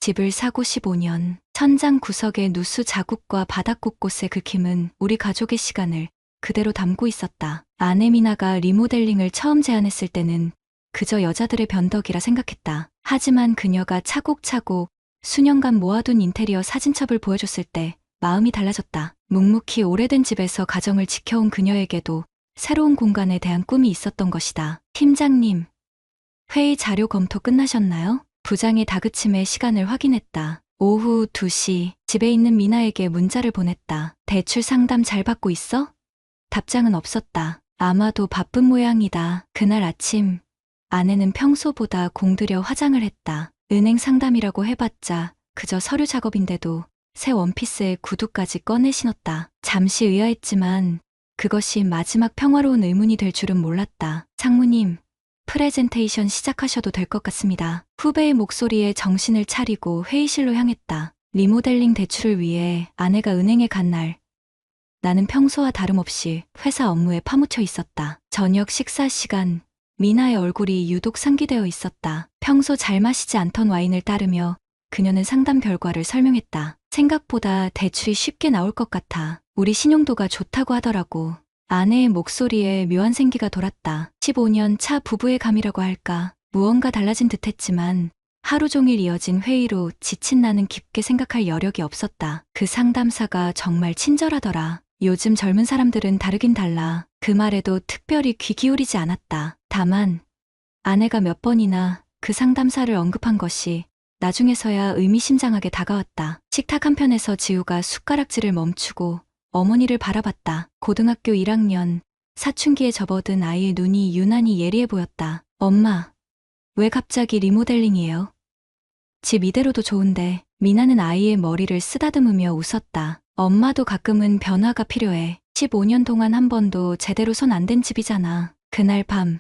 집을 사고 15년. 천장 구석의 누수 자국과 바닥 곳곳의 긁힘은 우리 가족의 시간을 그대로 담고 있었다. 아내 미나가 리모델링을 처음 제안했을 때는 그저 여자들의 변덕이라 생각했다. 하지만 그녀가 차곡차곡 수년간 모아둔 인테리어 사진첩을 보여줬을 때 마음이 달라졌다. 묵묵히 오래된 집에서 가정을 지켜온 그녀에게도 새로운 공간에 대한 꿈이 있었던 것이다. 팀장님, 회의 자료 검토 끝나셨나요? 부장의 다그침에 시간을 확인했다. 오후 2시, 집에 있는 미나에게 문자를 보냈다. 대출 상담 잘 받고 있어? 답장은 없었다. 아마도 바쁜 모양이다. 그날 아침, 아내는 평소보다 공들여 화장을 했다. 은행 상담이라고 해봤자 그저 서류 작업인데도 새 원피스에 구두까지 꺼내 신었다. 잠시 의아했지만 그것이 마지막 평화로운 의문이 될 줄은 몰랐다. 상무님, 프레젠테이션 시작하셔도 될 것 같습니다. 후배의 목소리에 정신을 차리고 회의실로 향했다. 리모델링 대출을 위해 아내가 은행에 간 날, 나는 평소와 다름없이 회사 업무에 파묻혀 있었다. 저녁 식사 시간, 미나의 얼굴이 유독 상기되어 있었다. 평소 잘 마시지 않던 와인을 따르며 그녀는 상담 결과를 설명했다. 생각보다 대출이 쉽게 나올 것 같아. 우리 신용도가 좋다고 하더라고. 아내의 목소리에 묘한 생기가 돌았다. 15년 차 부부의 감이라고 할까. 무언가 달라진 듯했지만 하루 종일 이어진 회의로 지친 나는 깊게 생각할 여력이 없었다. 그 상담사가 정말 친절하더라. 요즘 젊은 사람들은 다르긴 달라. 그 말에도 특별히 귀 기울이지 않았다. 다만 아내가 몇 번이나 그 상담사를 언급한 것이 나중에서야 의미심장하게 다가왔다. 식탁 한편에서 지우가 숟가락질을 멈추고 어머니를 바라봤다. 고등학교 1학년, 사춘기에 접어든 아이의 눈이 유난히 예리해 보였다. 엄마, 왜 갑자기 리모델링이에요? 집 이대로도 좋은데. 미나는 아이의 머리를 쓰다듬으며 웃었다. 엄마도 가끔은 변화가 필요해. 15년 동안 한 번도 제대로 손 안 댄 집이잖아. 그날 밤,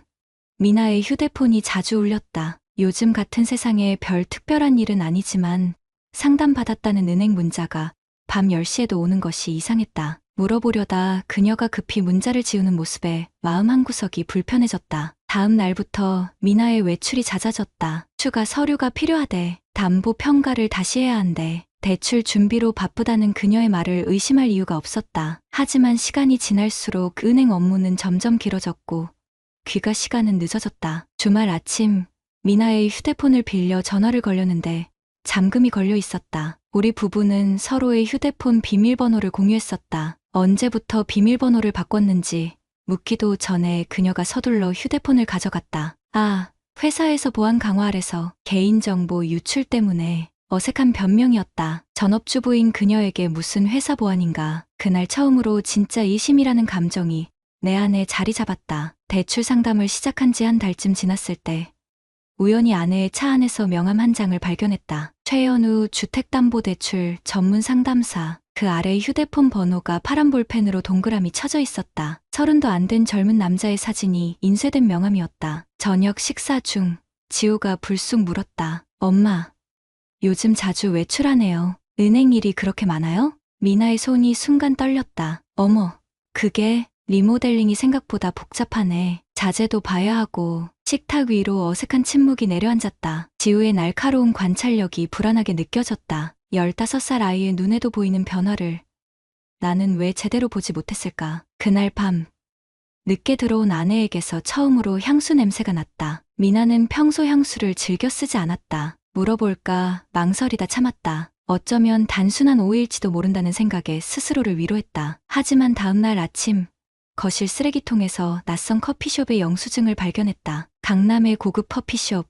미나의 휴대폰이 자주 울렸다. 요즘 같은 세상에 별 특별한 일은 아니지만 상담받았다는 은행 문자가 밤 10시에도 오는 것이 이상했다. 물어보려다 그녀가 급히 문자를 지우는 모습에 마음 한구석이 불편해졌다. 다음 날부터 미나의 외출이 잦아졌다. 추가 서류가 필요하대. 담보 평가를 다시 해야 한대. 대출 준비로 바쁘다는 그녀의 말을 의심할 이유가 없었다. 하지만 시간이 지날수록 은행 업무는 점점 길어졌고 귀가 시간은 늦어졌다. 주말 아침, 미나의 휴대폰을 빌려 전화를 걸렸는데 잠금이 걸려 있었다. 우리 부부는 서로의 휴대폰 비밀번호를 공유했었다. 언제부터 비밀번호를 바꿨는지 묻기도 전에 그녀가 서둘러 휴대폰을 가져갔다. 아, 회사에서 보안 강화하래서 개인정보 유출 때문에. 어색한 변명이었다. 전업주부인 그녀에게 무슨 회사 보안인가. 그날 처음으로 진짜 이심이라는 감정이 내 안에 자리 잡았다. 대출 상담을 시작한 지 한 달쯤 지났을 때 우연히 아내의 차 안에서 명함 한 장을 발견했다. 최연우 주택담보대출 전문 상담사. 그 아래 휴대폰 번호가 파란 볼펜으로 동그라미 쳐져 있었다. 30도 안 된 젊은 남자의 사진이 인쇄된 명함이었다. 저녁 식사 중 지우가 불쑥 물었다. 엄마, 요즘 자주 외출하네요. 은행 일이 그렇게 많아요? 미나의 손이 순간 떨렸다. 어머, 그게 리모델링이 생각보다 복잡하네. 자재도 봐야 하고. 식탁 위로 어색한 침묵이 내려앉았다. 지우의 날카로운 관찰력이 불안하게 느껴졌다. 15살 아이의 눈에도 보이는 변화를 나는 왜 제대로 보지 못했을까? 그날 밤, 늦게 들어온 아내에게서 처음으로 향수 냄새가 났다. 미나는 평소 향수를 즐겨 쓰지 않았다. 물어볼까 망설이다 참았다. 어쩌면 단순한 오해일지도 모른다는 생각에 스스로를 위로했다. 하지만 다음날 아침, 거실 쓰레기통에서 낯선 커피숍의 영수증을 발견했다. 강남의 고급 커피숍,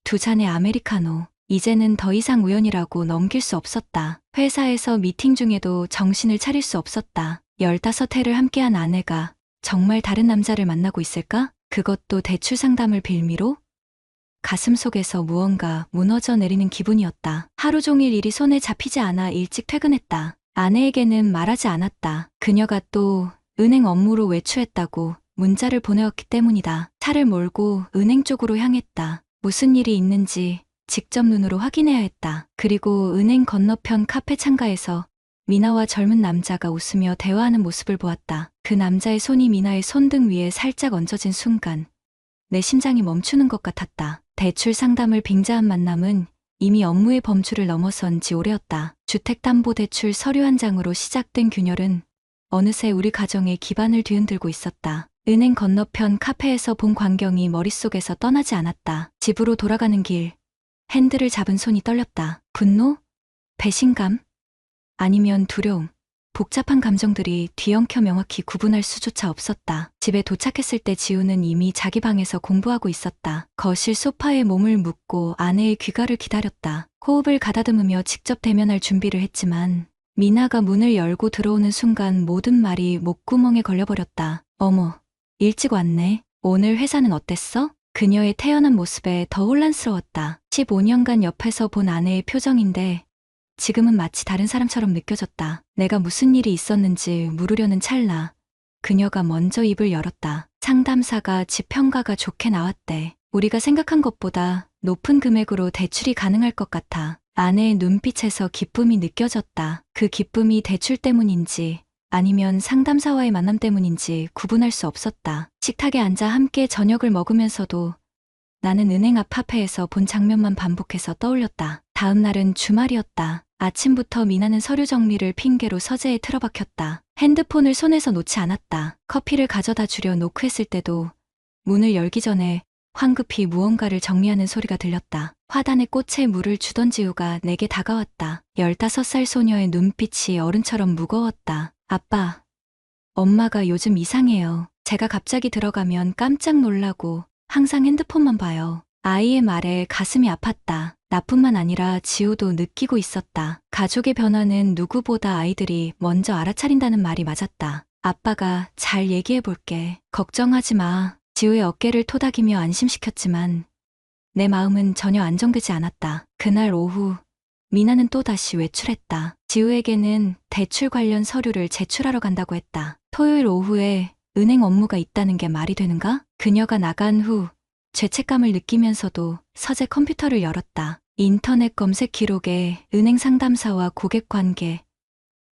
2잔의 아메리카노. 이제는 더 이상 우연이라고 넘길 수 없었다. 회사에서 미팅 중에도 정신을 차릴 수 없었다. 15회를 함께한 아내가 정말 다른 남자를 만나고 있을까? 그것도 대출 상담을 빌미로? 가슴속에서 무언가 무너져 내리는 기분이었다. 하루 종일 일이 손에 잡히지 않아 일찍 퇴근했다. 아내에게는 말하지 않았다. 그녀가 또 은행 업무로 외출했다고 문자를 보내왔기 때문이다. 차를 몰고 은행 쪽으로 향했다. 무슨 일이 있는지 직접 눈으로 확인해야 했다. 그리고 은행 건너편 카페 창가에서 미나와 젊은 남자가 웃으며 대화하는 모습을 보았다. 그 남자의 손이 미나의 손등 위에 살짝 얹어진 순간 내 심장이 멈추는 것 같았다. 대출 상담을 빙자한 만남은 이미 업무의 범주를 넘어선 지 오래였다. 주택담보대출 서류 한 장으로 시작된 균열은 어느새 우리 가정의 기반을 뒤흔들고 있었다. 은행 건너편 카페에서 본 광경이 머릿속에서 떠나지 않았다. 집으로 돌아가는 길, 핸들을 잡은 손이 떨렸다. 분노? 배신감? 아니면 두려움? 복잡한 감정들이 뒤엉켜 명확히 구분할 수조차 없었다. 집에 도착했을 때 지우는 이미 자기 방에서 공부하고 있었다. 거실 소파에 몸을 묻고 아내의 귀가를 기다렸다. 호흡을 가다듬으며 직접 대면할 준비를 했지만 미나가 문을 열고 들어오는 순간 모든 말이 목구멍에 걸려버렸다. 어머, 일찍 왔네. 오늘 회사는 어땠어? 그녀의 태연한 모습에 더 혼란스러웠다. 15년간 옆에서 본 아내의 표정인데 지금은 마치 다른 사람처럼 느껴졌다. 내가 무슨 일이 있었는지 물으려는 찰나 그녀가 먼저 입을 열었다. 상담사가 집 평가가 좋게 나왔대. 우리가 생각한 것보다 높은 금액으로 대출이 가능할 것 같아. 아내의 눈빛에서 기쁨이 느껴졌다. 그 기쁨이 대출 때문인지 아니면 상담사와의 만남 때문인지 구분할 수 없었다. 식탁에 앉아 함께 저녁을 먹으면서도 나는 은행 앞 카페에서 본 장면만 반복해서 떠올렸다. 다음 날은 주말이었다. 아침부터 미나는 서류 정리를 핑계로 서재에 틀어박혔다. 핸드폰을 손에서 놓지 않았다. 커피를 가져다 주려 노크했을 때도 문을 열기 전에 황급히 무언가를 정리하는 소리가 들렸다. 화단에 꽃에 물을 주던 지우가 내게 다가왔다. 15살 소녀의 눈빛이 어른처럼 무거웠다. 아빠, 엄마가 요즘 이상해요. 제가 갑자기 들어가면 깜짝 놀라고 항상 핸드폰만 봐요. 아이의 말에 가슴이 아팠다. 나뿐만 아니라 지우도 느끼고 있었다. 가족의 변화는 누구보다 아이들이 먼저 알아차린다는 말이 맞았다. 아빠가 잘 얘기해 볼게. 걱정하지 마. 지우의 어깨를 토닥이며 안심시켰지만 내 마음은 전혀 안정되지 않았다. 그날 오후 미나는 또다시 외출했다. 지우에게는 대출 관련 서류를 제출하러 간다고 했다. 토요일 오후에 은행 업무가 있다는 게 말이 되는가? 그녀가 나간 후 죄책감을 느끼면서도 서재 컴퓨터를 열었다. 인터넷 검색 기록에 은행 상담사와 고객 관계,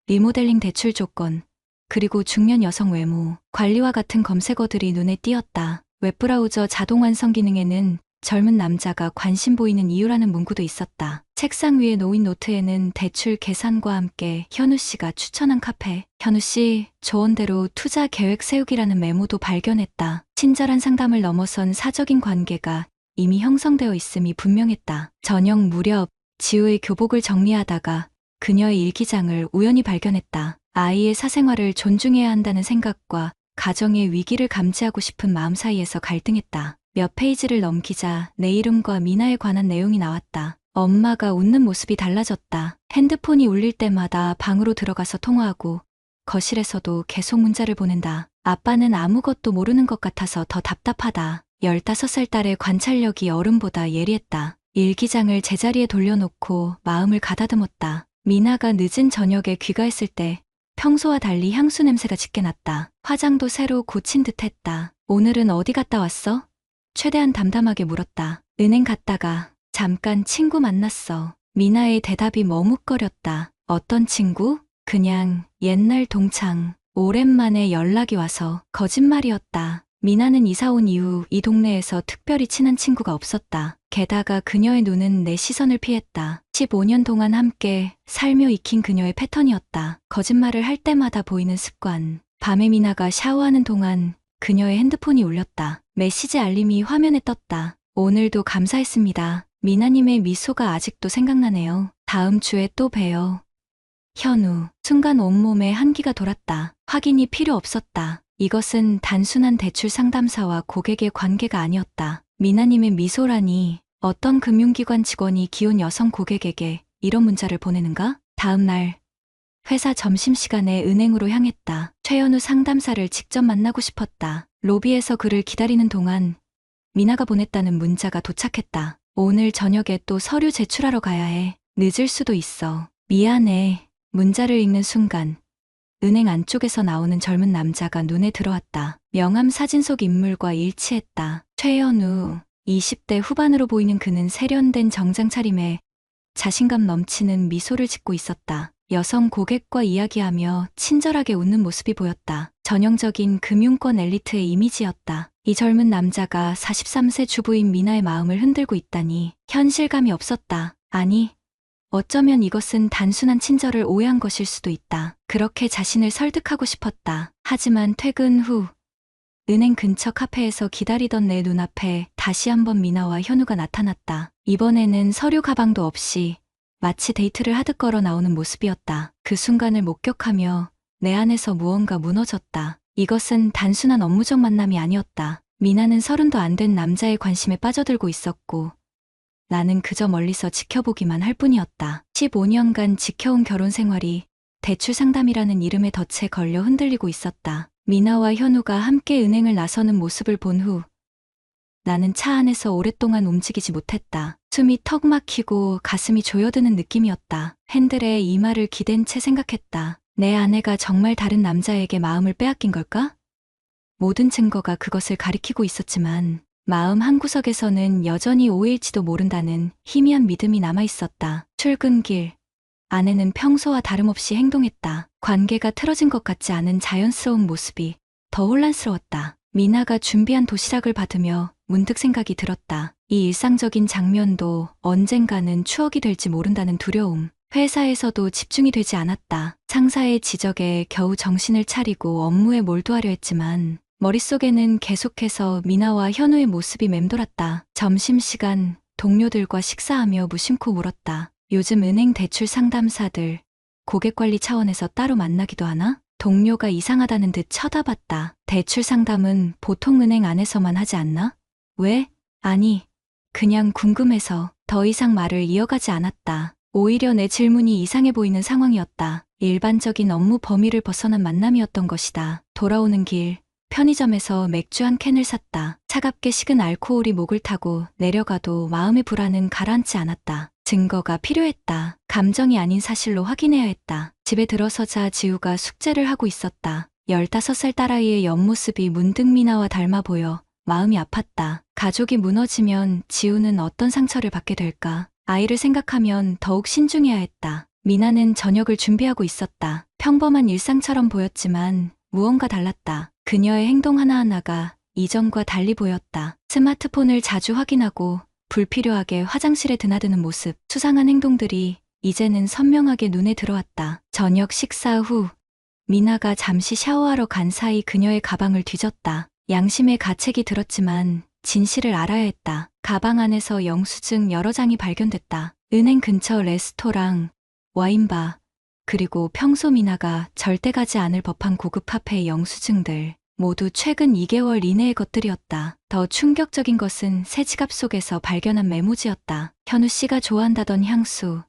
리모델링 대출 조건, 그리고 중년 여성 외모, 관리와 같은 검색어들이 눈에 띄었다. 웹브라우저 자동 완성 기능에는 젊은 남자가 관심 보이는 이유라는 문구도 있었다. 책상 위에 놓인 노트에는 대출 계산과 함께 현우 씨가 추천한 카페, 현우 씨 조언대로 투자 계획 세우기라는 메모도 발견했다. 친절한 상담을 넘어선 사적인 관계가 이미 형성되어 있음이 분명했다. 저녁 무렵 지우의 교복을 정리하다가 그녀의 일기장을 우연히 발견했다. 아이의 사생활을 존중해야 한다는 생각과 가정의 위기를 감지하고 싶은 마음 사이에서 갈등했다. 몇 페이지를 넘기자 내 이름과 미나에 관한 내용이 나왔다. 엄마가 웃는 모습이 달라졌다. 핸드폰이 울릴 때마다 방으로 들어가서 통화하고 거실에서도 계속 문자를 보낸다. 아빠는 아무것도 모르는 것 같아서 더 답답하다. 15살 딸의 관찰력이 어른보다 예리했다. 일기장을 제자리에 돌려놓고 마음을 가다듬었다. 미나가 늦은 저녁에 귀가했을 때 평소와 달리 향수 냄새가 짙게 났다. 화장도 새로 고친 듯했다. 오늘은 어디 갔다 왔어? 최대한 담담하게 물었다. 은행 갔다가 잠깐 친구 만났어. 미나의 대답이 머뭇거렸다. 어떤 친구? 그냥 옛날 동창. 오랜만에 연락이 와서. 거짓말이었다. 미나는 이사 온 이후 이 동네에서 특별히 친한 친구가 없었다. 게다가 그녀의 눈은 내 시선을 피했다. 15년 동안 함께 살며 익힌 그녀의 패턴이었다. 거짓말을 할 때마다 보이는 습관. 밤에 미나가 샤워하는 동안 그녀의 핸드폰이 울렸다. 메시지 알림이 화면에 떴다. 오늘도 감사했습니다. 미나님의 미소가 아직도 생각나네요. 다음 주에 또 봬요. 현우. 순간 온몸에 한기가 돌았다. 확인이 필요 없었다. 이것은 단순한 대출 상담사와 고객의 관계가 아니었다. 미나님의 미소라니 어떤 금융기관 직원이 기혼 여성 고객에게 이런 문자를 보내는가? 다음 날 회사 점심시간에 은행으로 향했다. 최현우 상담사를 직접 만나고 싶었다. 로비에서 그를 기다리는 동안 미나가 보냈다는 문자가 도착했다. 오늘 저녁에 또 서류 제출하러 가야 해. 늦을 수도 있어. 미안해. 문자를 읽는 순간 은행 안쪽에서 나오는 젊은 남자가 눈에 들어왔다. 명함 사진 속 인물과 일치했다. 최현우. 20대 후반으로 보이는 그는 세련된 정장 차림에 자신감 넘치는 미소를 짓고 있었다. 여성 고객과 이야기하며 친절하게 웃는 모습이 보였다. 전형적인 금융권 엘리트의 이미지였다. 이 젊은 남자가 43세 주부인 미나의 마음을 흔들고 있다니 현실감이 없었다. 아니, 어쩌면 이것은 단순한 친절을 오해한 것일 수도 있다. 그렇게 자신을 설득하고 싶었다. 하지만 퇴근 후 은행 근처 카페에서 기다리던 내 눈앞에 다시 한번 미나와 현우가 나타났다. 이번에는 서류 가방도 없이 마치 데이트를 하듯 걸어 나오는 모습이었다. 그 순간을 목격하며 내 안에서 무언가 무너졌다. 이것은 단순한 업무적 만남이 아니었다. 미나는 30도 안 된 남자의 관심에 빠져들고 있었고 나는 그저 멀리서 지켜보기만 할 뿐이었다. 15년간 지켜온 결혼 생활이 대출 상담이라는 이름의 덫에 걸려 흔들리고 있었다. 미나와 현우가 함께 은행을 나서는 모습을 본 후 나는 차 안에서 오랫동안 움직이지 못했다. 숨이 턱 막히고 가슴이 조여드는 느낌이었다. 핸들에 이마를 기댄 채 생각했다. 내 아내가 정말 다른 남자에게 마음을 빼앗긴 걸까? 모든 증거가 그것을 가리키고 있었지만 마음 한구석에서는 여전히 오해일지도 모른다는 희미한 믿음이 남아있었다. 출근길, 아내는 평소와 다름없이 행동했다. 관계가 틀어진 것 같지 않은 자연스러운 모습이 더 혼란스러웠다. 미나가 준비한 도시락을 받으며 문득 생각이 들었다. 이 일상적인 장면도 언젠가는 추억이 될지 모른다는 두려움. 회사에서도 집중이 되지 않았다. 상사의 지적에 겨우 정신을 차리고 업무에 몰두하려 했지만 머릿속에는 계속해서 미나와 현우의 모습이 맴돌았다. 점심시간 동료들과 식사하며 무심코 물었다. 요즘 은행 대출 상담사들 고객관리 차원에서 따로 만나기도 하나? 동료가 이상하다는 듯 쳐다봤다. 대출 상담은 보통 은행 안에서만 하지 않나? 왜? 아니, 그냥 궁금해서 더 이상 말을 이어가지 않았다. 오히려 내 질문이 이상해 보이는 상황이었다. 일반적인 업무 범위를 벗어난 만남이었던 것이다. 돌아오는 길, 편의점에서 맥주 한 캔을 샀다. 차갑게 식은 알코올이 목을 타고 내려가도 마음의 불안은 가라앉지 않았다. 증거가 필요했다. 감정이 아닌 사실로 확인해야 했다. 집에 들어서자 지우가 숙제를 하고 있었다. 15살 딸아이의 옆모습이 문득 미나와 닮아 보여 마음이 아팠다. 가족이 무너지면 지우는 어떤 상처를 받게 될까? 아이를 생각하면 더욱 신중해야 했다. 미나는 저녁을 준비하고 있었다. 평범한 일상처럼 보였지만 무언가 달랐다. 그녀의 행동 하나하나가 이전과 달리 보였다. 스마트폰을 자주 확인하고 불필요하게 화장실에 드나드는 모습, 수상한 행동들이 이제는 선명하게 눈에 들어왔다. 저녁 식사 후 미나가 잠시 샤워하러 간 사이 그녀의 가방을 뒤졌다. 양심의 가책이 들었지만 진실을 알아야 했다. 가방 안에서 영수증 여러 장이 발견됐다. 은행 근처 레스토랑, 와인바, 그리고 평소 미나가 절대 가지 않을 법한 고급 카페의 영수증들. 모두 최근 2개월 이내의 것들이었다. 더 충격적인 것은 새 지갑 속에서 발견한 메모지였다. 현우 씨가 좋아한다던 향수.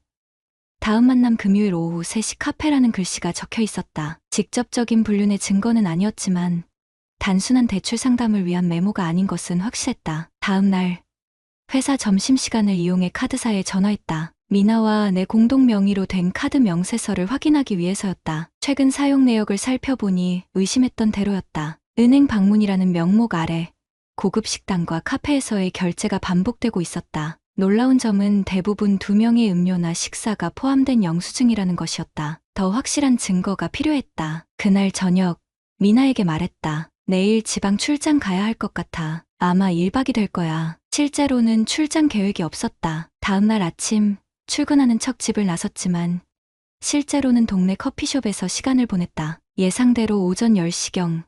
다음 만남 금요일 오후 3시 카페라는 글씨가 적혀 있었다. 직접적인 불륜의 증거는 아니었지만 단순한 대출 상담을 위한 메모가 아닌 것은 확실했다. 다음 날 회사 점심시간을 이용해 카드사에 전화했다. 미나와 내 공동 명의로 된 카드 명세서를 확인하기 위해서였다. 최근 사용 내역을 살펴보니 의심했던 대로였다. 은행 방문이라는 명목 아래 고급 식당과 카페에서의 결제가 반복되고 있었다. 놀라운 점은 대부분 2명의 음료나 식사가 포함된 영수증이라는 것이었다. 더 확실한 증거가 필요했다. 그날 저녁 미나에게 말했다. 내일 지방 출장 가야 할 것 같아. 아마 1박이 될 거야. 실제로는 출장 계획이 없었다. 다음날 아침 출근하는 척 집을 나섰지만 실제로는 동네 커피숍에서 시간을 보냈다. 예상대로 오전 10시경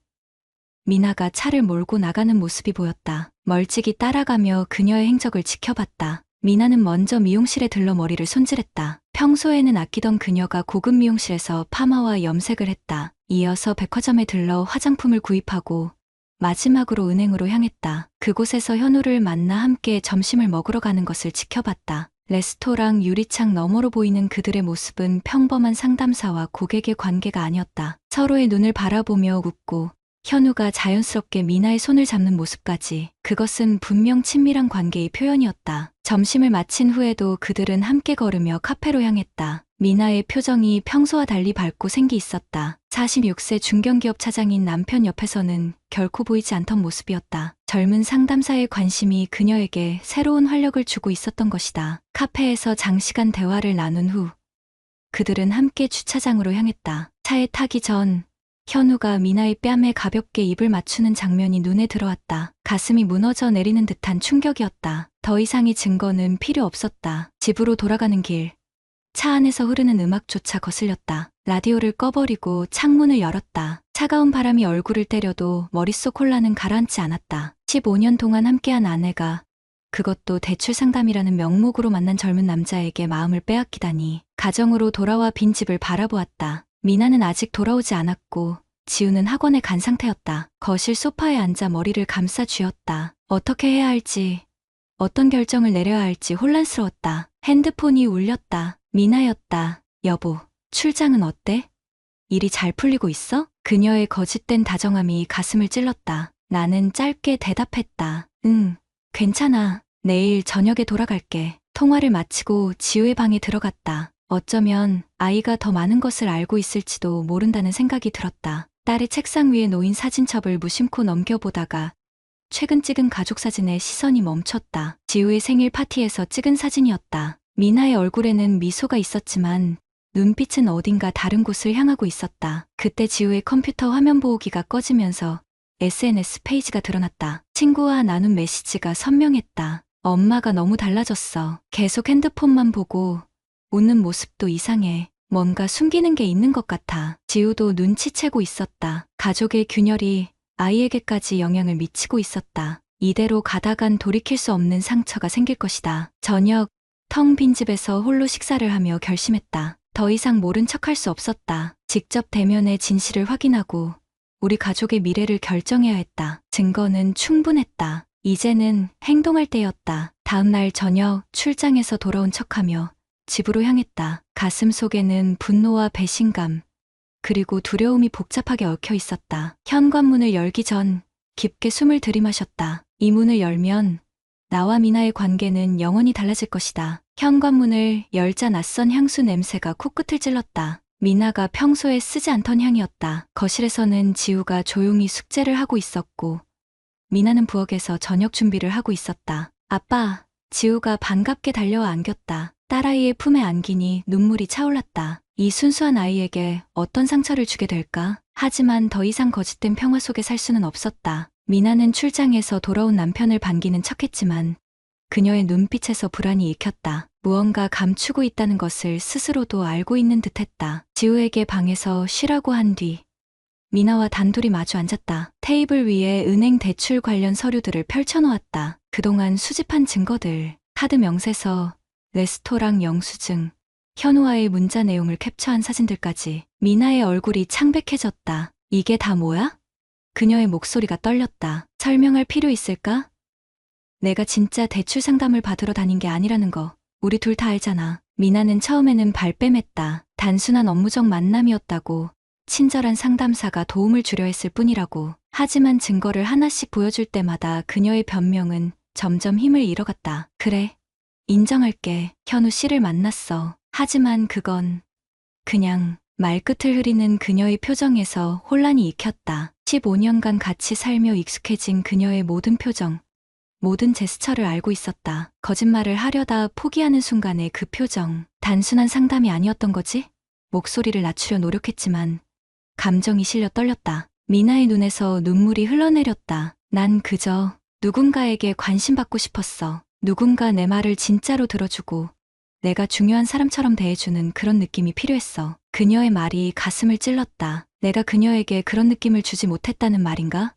미나가 차를 몰고 나가는 모습이 보였다. 멀찍이 따라가며 그녀의 행적을 지켜봤다. 미나는 먼저 미용실에 들러 머리를 손질했다. 평소에는 아끼던 그녀가 고급 미용실에서 파마와 염색을 했다. 이어서 백화점에 들러 화장품을 구입하고 마지막으로 은행으로 향했다. 그곳에서 현우를 만나 함께 점심을 먹으러 가는 것을 지켜봤다. 레스토랑 유리창 너머로 보이는 그들의 모습은 평범한 상담사와 고객의 관계가 아니었다. 서로의 눈을 바라보며 웃고 현우가 자연스럽게 미나의 손을 잡는 모습까지. 그것은 분명 친밀한 관계의 표현이었다. 점심을 마친 후에도 그들은 함께 걸으며 카페로 향했다. 미나의 표정이 평소와 달리 밝고 생기 있었다. 46세 중견기업 차장인 남편 옆에서는 결코 보이지 않던 모습이었다. 젊은 상담사의 관심이 그녀에게 새로운 활력을 주고 있었던 것이다. 카페에서 장시간 대화를 나눈 후 그들은 함께 주차장으로 향했다. 차에 타기 전 현우가 미나의 뺨에 가볍게 입을 맞추는 장면이 눈에 들어왔다. 가슴이 무너져 내리는 듯한 충격이었다. 더 이상의 증거는 필요 없었다. 집으로 돌아가는 길. 차 안에서 흐르는 음악조차 거슬렸다. 라디오를 꺼버리고 창문을 열었다. 차가운 바람이 얼굴을 때려도 머릿속 혼란은 가라앉지 않았다. 15년 동안 함께한 아내가 그것도 대출 상담이라는 명목으로 만난 젊은 남자에게 마음을 빼앗기다니. 가정으로 돌아와 빈 집을 바라보았다. 미나는 아직 돌아오지 않았고 지우는 학원에 간 상태였다. 거실 소파에 앉아 머리를 감싸 쥐었다. 어떻게 해야 할지, 어떤 결정을 내려야 할지 혼란스러웠다. 핸드폰이 울렸다. 미나였다. 여보, 출장은 어때? 일이 잘 풀리고 있어? 그녀의 거짓된 다정함이 가슴을 찔렀다. 나는 짧게 대답했다. 응, 괜찮아. 내일 저녁에 돌아갈게. 통화를 마치고 지우의 방에 들어갔다. 어쩌면 아이가 더 많은 것을 알고 있을지도 모른다는 생각이 들었다. 딸의 책상 위에 놓인 사진첩을 무심코 넘겨보다가 최근 찍은 가족사진에 시선이 멈췄다. 지우의 생일 파티에서 찍은 사진이었다. 미나의 얼굴에는 미소가 있었지만 눈빛은 어딘가 다른 곳을 향하고 있었다. 그때 지우의 컴퓨터 화면 보호기가 꺼지면서 SNS 페이지가 드러났다. 친구와 나눈 메시지가 선명했다. 엄마가 너무 달라졌어. 계속 핸드폰만 보고 웃는 모습도 이상해. 뭔가 숨기는 게 있는 것 같아. 지우도 눈치채고 있었다. 가족의 균열이 아이에게까지 영향을 미치고 있었다. 이대로 가다간 돌이킬 수 없는 상처가 생길 것이다. 저녁, 텅 빈 집에서 홀로 식사를 하며 결심했다. 더 이상 모른 척할 수 없었다. 직접 대면의 진실을 확인하고 우리 가족의 미래를 결정해야 했다. 증거는 충분했다. 이제는 행동할 때였다. 다음 날 저녁 출장에서 돌아온 척하며 집으로 향했다. 가슴 속에는 분노와 배신감, 그리고 두려움이 복잡하게 얽혀 있었다. 현관문을 열기 전 깊게 숨을 들이마셨다. 이 문을 열면 나와 미나의 관계는 영원히 달라질 것이다. 현관문을 열자 낯선 향수 냄새가 코끝을 찔렀다. 미나가 평소에 쓰지 않던 향이었다. 거실에서는 지우가 조용히 숙제를 하고 있었고 미나는 부엌에서 저녁 준비를 하고 있었다. 아빠, 지우가 반갑게 달려와 안겼다. 딸아이의 품에 안기니 눈물이 차올랐다. 이 순수한 아이에게 어떤 상처를 주게 될까? 하지만 더 이상 거짓된 평화 속에 살 수는 없었다. 미나는 출장에서 돌아온 남편을 반기는 척했지만 그녀의 눈빛에서 불안이 읽혔다. 무언가 감추고 있다는 것을 스스로도 알고 있는 듯했다. 지우에게 방에서 쉬라고 한 뒤 미나와 단둘이 마주 앉았다. 테이블 위에 은행 대출 관련 서류들을 펼쳐놓았다. 그동안 수집한 증거들, 카드 명세서, 레스토랑 영수증, 현우와의 문자 내용을 캡처한 사진들까지. 미나의 얼굴이 창백해졌다. 이게 다 뭐야? 그녀의 목소리가 떨렸다. 설명할 필요 있을까? 내가 진짜 대출 상담을 받으러 다닌 게 아니라는 거 우리 둘 다 알잖아. 미나는 처음에는 발뺌했다. 단순한 업무적 만남이었다고, 친절한 상담사가 도움을 주려 했을 뿐이라고. 하지만 증거를 하나씩 보여줄 때마다 그녀의 변명은 점점 힘을 잃어갔다. 그래, 인정할게. 현우 씨를 만났어. 하지만 그건 그냥. 말끝을 흐리는 그녀의 표정에서 혼란이 익혔다. 15년간 같이 살며 익숙해진 그녀의 모든 표정, 모든 제스처를 알고 있었다. 거짓말을 하려다 포기하는 순간의 그 표정. 단순한 상담이 아니었던 거지? 목소리를 낮추려 노력했지만 감정이 실려 떨렸다. 미나의 눈에서 눈물이 흘러내렸다. 난 그저 누군가에게 관심받고 싶었어. 누군가 내 말을 진짜로 들어주고 내가 중요한 사람처럼 대해주는 그런 느낌이 필요했어. 그녀의 말이 가슴을 찔렀다. 내가 그녀에게 그런 느낌을 주지 못했다는 말인가?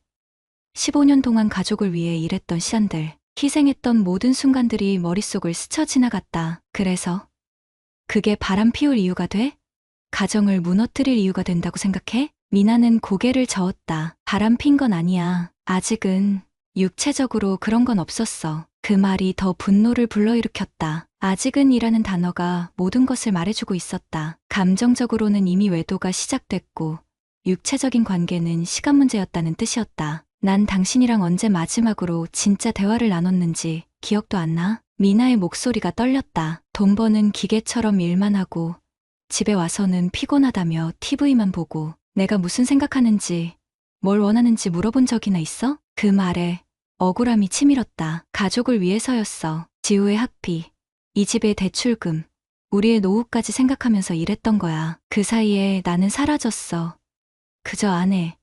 15년 동안 가족을 위해 일했던 시간들, 희생했던 모든 순간들이 머릿속을 스쳐 지나갔다. 그래서 그게 바람 피울 이유가 돼? 가정을 무너뜨릴 이유가 된다고 생각해? 미나는 고개를 저었다. 바람 핀 건 아니야. 아직은 육체적으로 그런 건 없었어. 그 말이 더 분노를 불러일으켰다. 아직은 이라는 단어가 모든 것을 말해주고 있었다. 감정적으로는 이미 외도가 시작됐고 육체적인 관계는 시간 문제였다는 뜻이었다. 난 당신이랑 언제 마지막으로 진짜 대화를 나눴는지 기억도 안 나? 미나의 목소리가 떨렸다. 돈 버는 기계처럼 일만 하고 집에 와서는 피곤하다며 TV만 보고 내가 무슨 생각하는지 뭘 원하는지 물어본 적이나 있어? 그 말에 억울함이 치밀었다. 가족을 위해서였어. 지우의 학비, 이 집의 대출금, 우리의 노후까지 생각하면서 일했던 거야. 그 사이에 나는 사라졌어. 그저 아내,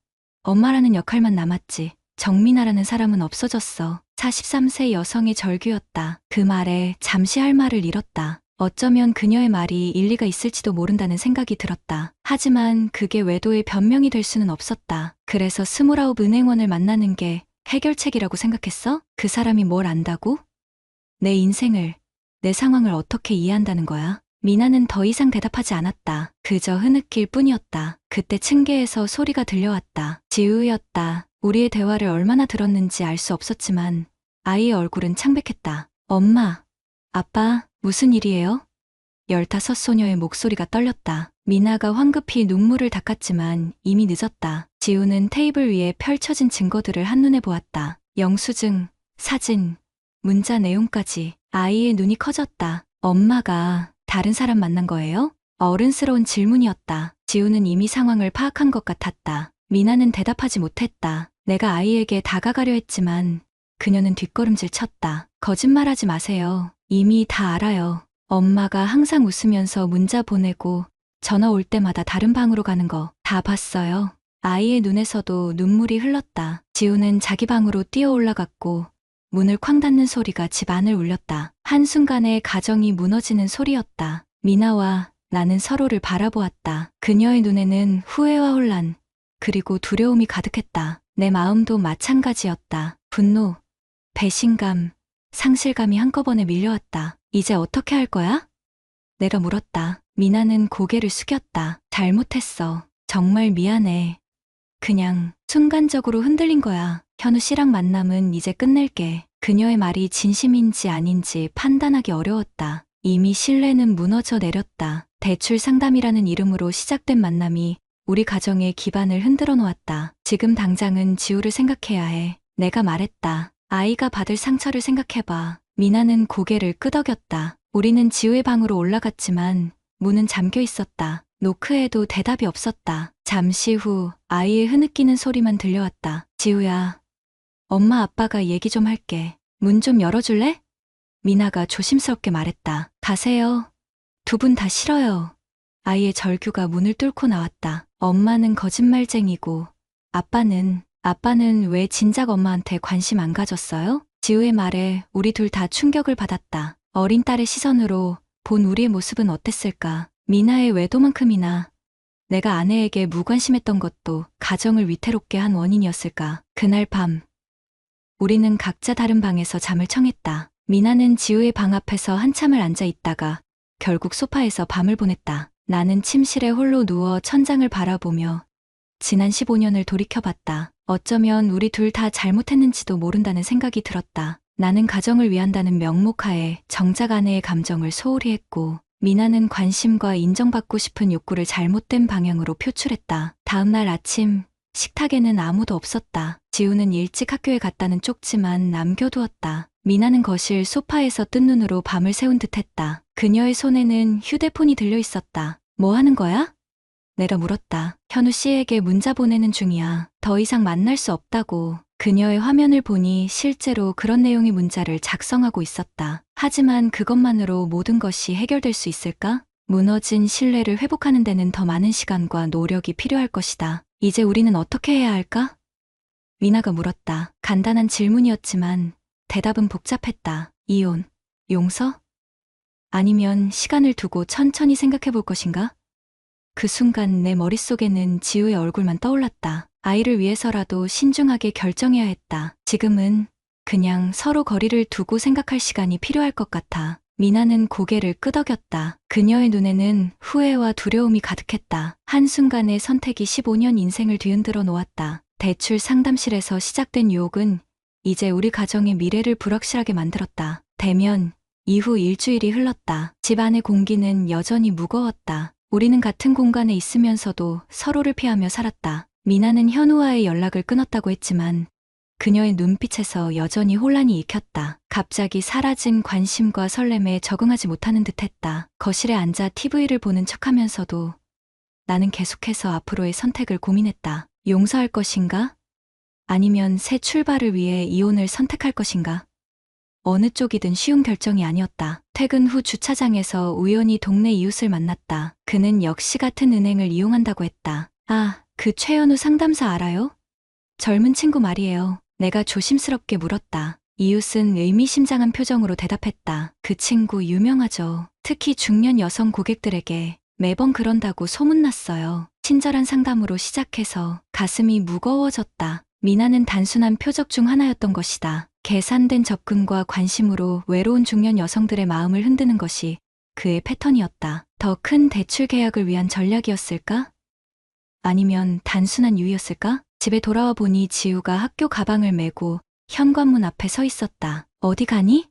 엄마라는 역할만 남았지. 정민아라는 사람은 없어졌어. 43세 여성의 절규였다. 그 말에 잠시 할 말을 잃었다. 어쩌면 그녀의 말이 일리가 있을지도 모른다는 생각이 들었다. 하지만 그게 외도의 변명이 될 수는 없었다. 그래서 29 은행원을 만나는 게 해결책이라고 생각했어? 그 사람이 뭘 안다고? 내 인생을, 내 상황을 어떻게 이해한다는 거야? 미나는 더 이상 대답하지 않았다. 그저 흐느낄 뿐이었다. 그때 층계에서 소리가 들려왔다. 지우였다. 우리의 대화를 얼마나 들었는지 알 수 없었지만 아이의 얼굴은 창백했다. 엄마, 아빠, 무슨 일이에요? 15 소녀의 목소리가 떨렸다. 미나가 황급히 눈물을 닦았지만 이미 늦었다. 지우는 테이블 위에 펼쳐진 증거들을 한눈에 보았다. 영수증, 사진, 문자 내용까지. 아이의 눈이 커졌다. 엄마가 다른 사람 만난 거예요? 어른스러운 질문이었다. 지우는 이미 상황을 파악한 것 같았다. 미나는 대답하지 못했다. 내가 아이에게 다가가려 했지만 그녀는 뒷걸음질 쳤다. 거짓말하지 마세요. 이미 다 알아요. 엄마가 항상 웃으면서 문자 보내고 전화 올 때마다 다른 방으로 가는 거 다 봤어요. 아이의 눈에서도 눈물이 흘렀다. 지우는 자기 방으로 뛰어 올라갔고 문을 쾅 닫는 소리가 집 안을 울렸다. 한순간에 가정이 무너지는 소리였다. 미나와 나는 서로를 바라보았다. 그녀의 눈에는 후회와 혼란, 그리고 두려움이 가득했다. 내 마음도 마찬가지였다. 분노, 배신감, 상실감이 한꺼번에 밀려왔다. 이제 어떻게 할 거야? 내가 물었다. 미나는 고개를 숙였다. 잘못했어. 정말 미안해. 그냥 순간적으로 흔들린 거야. 현우 씨랑 만남은 이제 끝낼게. 그녀의 말이 진심인지 아닌지 판단하기 어려웠다. 이미 신뢰는 무너져 내렸다. 대출 상담이라는 이름으로 시작된 만남이 우리 가정의 기반을 흔들어 놓았다. 지금 당장은 지우를 생각해야 해. 내가 말했다. 아이가 받을 상처를 생각해봐. 미나는 고개를 끄덕였다. 우리는 지우의 방으로 올라갔지만 문은 잠겨 있었다. 노크에도 대답이 없었다. 잠시 후 아이의 흐느끼는 소리만 들려왔다. 지우야, 엄마 아빠가 얘기 좀 할게. 문 좀 열어줄래? 미나가 조심스럽게 말했다. 가세요. 두 분 다 싫어요. 아이의 절규가 문을 뚫고 나왔다. 엄마는 거짓말쟁이고 아빠는 왜 진작 엄마한테 관심 안 가졌어요? 지우의 말에 우리 둘 다 충격을 받았다. 어린 딸의 시선으로 본 우리의 모습은 어땠을까? 미나의 외도만큼이나 내가 아내에게 무관심했던 것도 가정을 위태롭게 한 원인이었을까? 그날 밤 우리는 각자 다른 방에서 잠을 청했다. 미나는 지우의 방 앞에서 한참을 앉아 있다가 결국 소파에서 밤을 보냈다. 나는 침실에 홀로 누워 천장을 바라보며 지난 15년을 돌이켜봤다. 어쩌면 우리 둘 다 잘못했는지도 모른다는 생각이 들었다. 나는 가정을 위한다는 명목하에 정작 아내의 감정을 소홀히 했고 미나는 관심과 인정받고 싶은 욕구를 잘못된 방향으로 표출했다. 다음 날 아침 식탁에는 아무도 없었다. 지우는 일찍 학교에 갔다는 쪽지만 남겨두었다. 미나는 거실 소파에서 뜬 눈으로 밤을 새운 듯했다. 그녀의 손에는 휴대폰이 들려 있었다. 뭐 하는 거야? 내가 물었다. 현우 씨에게 문자 보내는 중이야. 더 이상 만날 수 없다고. 그녀의 화면을 보니 실제로 그런 내용의 문자를 작성하고 있었다. 하지만 그것만으로 모든 것이 해결될 수 있을까? 무너진 신뢰를 회복하는 데는 더 많은 시간과 노력이 필요할 것이다. 이제 우리는 어떻게 해야 할까? 미나가 물었다. 간단한 질문이었지만 대답은 복잡했다. 이혼, 용서? 아니면 시간을 두고 천천히 생각해 볼 것인가? 그 순간 내 머릿속에는 지우의 얼굴만 떠올랐다. 아이를 위해서라도 신중하게 결정해야 했다. 지금은 그냥 서로 거리를 두고 생각할 시간이 필요할 것 같아. 미나는 고개를 끄덕였다. 그녀의 눈에는 후회와 두려움이 가득했다. 한순간의 선택이 15년 인생을 뒤흔들어 놓았다. 대출 상담실에서 시작된 유혹은 이제 우리 가정의 미래를 불확실하게 만들었다. 대면 이후 일주일이 흘렀다. 집 안의 공기는 여전히 무거웠다. 우리는 같은 공간에 있으면서도 서로를 피하며 살았다. 미나는 현우와의 연락을 끊었다고 했지만 그녀의 눈빛에서 여전히 혼란이 익혔다. 갑자기 사라진 관심과 설렘에 적응하지 못하는 듯했다. 거실에 앉아 TV를 보는 척하면서도 나는 계속해서 앞으로의 선택을 고민했다. 용서할 것인가? 아니면 새 출발을 위해 이혼을 선택할 것인가? 어느 쪽이든 쉬운 결정이 아니었다. 퇴근 후 주차장에서 우연히 동네 이웃을 만났다. 그는 역시 같은 은행을 이용한다고 했다. 아, 그 최현우 상담사 알아요? 젊은 친구 말이에요. 내가 조심스럽게 물었다. 이웃은 의미심장한 표정으로 대답했다. 그 친구 유명하죠. 특히 중년 여성 고객들에게 매번 그런다고 소문났어요. 친절한 상담으로 시작해서 가슴이 무거워졌다. 미나는 단순한 표적 중 하나였던 것이다. 계산된 접근과 관심으로 외로운 중년 여성들의 마음을 흔드는 것이 그의 패턴이었다. 더 큰 대출 계약을 위한 전략이었을까? 아니면 단순한 유의였을까? 집에 돌아와 보니 지우가 학교 가방을 메고 현관문 앞에 서 있었다. 어디 가니?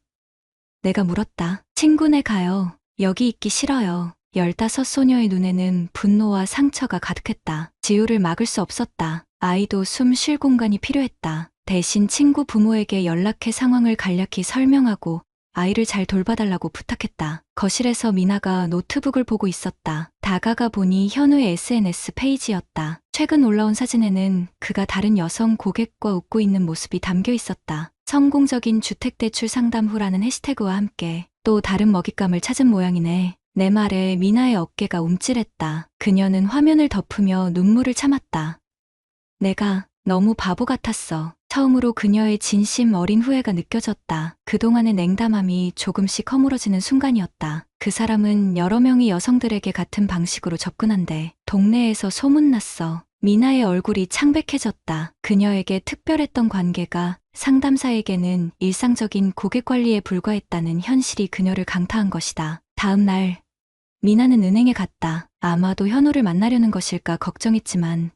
내가 물었다. 친구네 가요. 여기 있기 싫어요. 15 소녀의 눈에는 분노와 상처가 가득했다. 지우를 막을 수 없었다. 아이도 숨 쉴 공간이 필요했다. 대신 친구 부모에게 연락해 상황을 간략히 설명하고 아이를 잘 돌봐달라고 부탁했다. 거실에서 미나가 노트북을 보고 있었다. 다가가 보니 현우의 SNS 페이지였다. 최근 올라온 사진에는 그가 다른 여성 고객과 웃고 있는 모습이 담겨 있었다. 성공적인 주택대출 상담 후라는 해시태그와 함께 또 다른 먹잇감을 찾은 모양이네. 내 말에 미나의 어깨가 움찔했다. 그녀는 화면을 덮으며 눈물을 참았다. 내가 너무 바보 같았어. 처음으로 그녀의 진심 어린 후회가 느껴졌다. 그동안의 냉담함이 조금씩 허물어지는 순간이었다. 그 사람은 여러 명의 여성들에게 같은 방식으로 접근한데 동네에서 소문났어. 미나의 얼굴이 창백해졌다. 그녀에게 특별했던 관계가 상담사에게는 일상적인 고객 관리에 불과했다는 현실이 그녀를 강타한 것이다. 다음 날 미나는 은행에 갔다. 아마도 현우를 만나려는 것일까 걱정했지만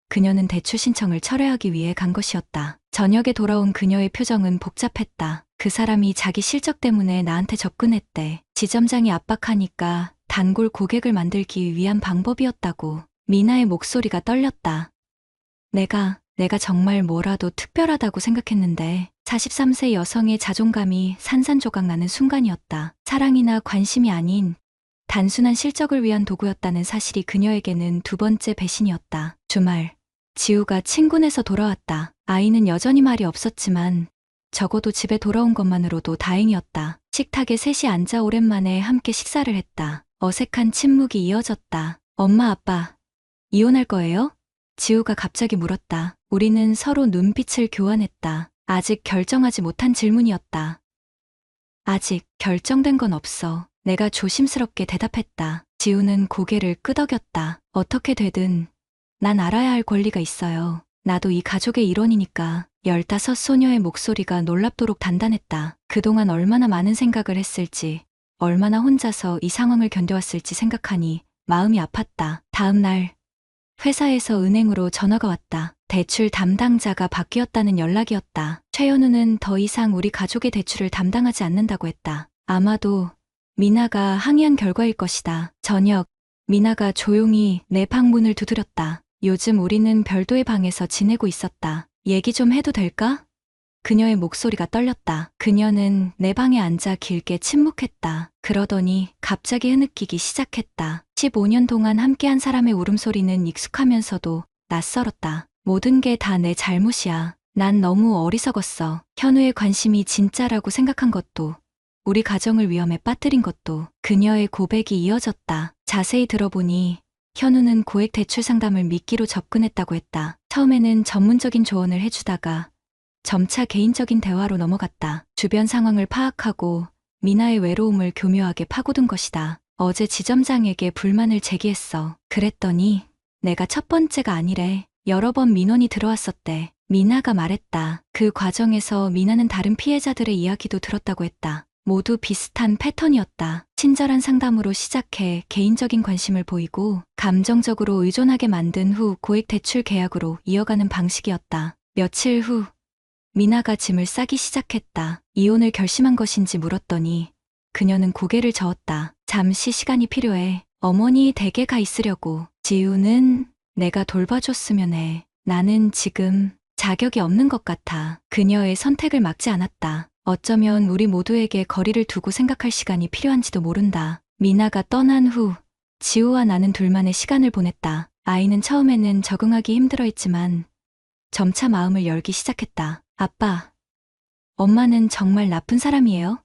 그녀는 대출 신청을 철회하기 위해 간 것이었다. 저녁에 돌아온 그녀의 표정은 복잡했다. 그 사람이 자기 실적 때문에 나한테 접근했대. 지점장이 압박하니까 단골 고객을 만들기 위한 방법이었다고. 미나의 목소리가 떨렸다. 내가 정말 뭐라도 특별하다고 생각했는데 43세 여성의 자존감이 산산조각 나는 순간이었다. 사랑이나 관심이 아닌 단순한 실적을 위한 도구였다는 사실이 그녀에게는 두 번째 배신이었다. 주말 지우가 친구네에서 돌아왔다. 아이는 여전히 말이 없었지만 적어도 집에 돌아온 것만으로도 다행이었다. 식탁에 셋이 앉아 오랜만에 함께 식사를 했다. 어색한 침묵이 이어졌다. 엄마, 아빠, 이혼할 거예요? 지우가 갑자기 물었다. 우리는 서로 눈빛을 교환했다. 아직 결정하지 못한 질문이었다. 아직 결정된 건 없어. 내가 조심스럽게 대답했다. 지우는 고개를 끄덕였다. 어떻게 되든 난 알아야 할 권리가 있어요. 나도 이 가족의 일원이니까. 15 소녀의 목소리가 놀랍도록 단단했다. 그동안 얼마나 많은 생각을 했을지, 얼마나 혼자서 이 상황을 견뎌왔을지 생각하니 마음이 아팠다. 다음 날 회사에서 은행으로 전화가 왔다. 대출 담당자가 바뀌었다는 연락이었다. 최현우는 더 이상 우리 가족의 대출을 담당하지 않는다고 했다. 아마도 미나가 항의한 결과일 것이다. 저녁, 미나가 조용히 내 방문을 두드렸다. 요즘 우리는 별도의 방에서 지내고 있었다. 얘기 좀 해도 될까? 그녀의 목소리가 떨렸다. 그녀는 내 방에 앉아 길게 침묵했다. 그러더니 갑자기 흐느끼기 시작했다. 15년 동안 함께한 사람의 울음소리는 익숙하면서도 낯설었다. 모든 게 다 내 잘못이야. 난 너무 어리석었어. 현우의 관심이 진짜라고 생각한 것도, 우리 가정을 위험에 빠뜨린 것도. 그녀의 고백이 이어졌다. 자세히 들어보니 현우는 고액 대출 상담을 미끼로 접근했다고 했다. 처음에는 전문적인 조언을 해주다가 점차 개인적인 대화로 넘어갔다. 주변 상황을 파악하고 미나의 외로움을 교묘하게 파고든 것이다. 어제 지점장에게 불만을 제기했어. 그랬더니 내가 첫 번째가 아니래. 여러 번 민원이 들어왔었대. 미나가 말했다. 그 과정에서 미나는 다른 피해자들의 이야기도 들었다고 했다. 모두 비슷한 패턴이었다. 친절한 상담으로 시작해 개인적인 관심을 보이고 감정적으로 의존하게 만든 후 고액 대출 계약으로 이어가는 방식이었다. 며칠 후 미나가 짐을 싸기 시작했다. 이혼을 결심한 것인지 물었더니 그녀는 고개를 저었다. 잠시 시간이 필요해. 어머니 댁에 가 있으려고. 지우는 내가 돌봐줬으면 해. 나는 지금 자격이 없는 것 같아. 그녀의 선택을 막지 않았다. 어쩌면 우리 모두에게 거리를 두고 생각할 시간이 필요한지도 모른다. 미나가 떠난 후 지우와 나는 둘만의 시간을 보냈다. 아이는 처음에는 적응하기 힘들어했지만 점차 마음을 열기 시작했다. 아빠, 엄마는 정말 나쁜 사람이에요?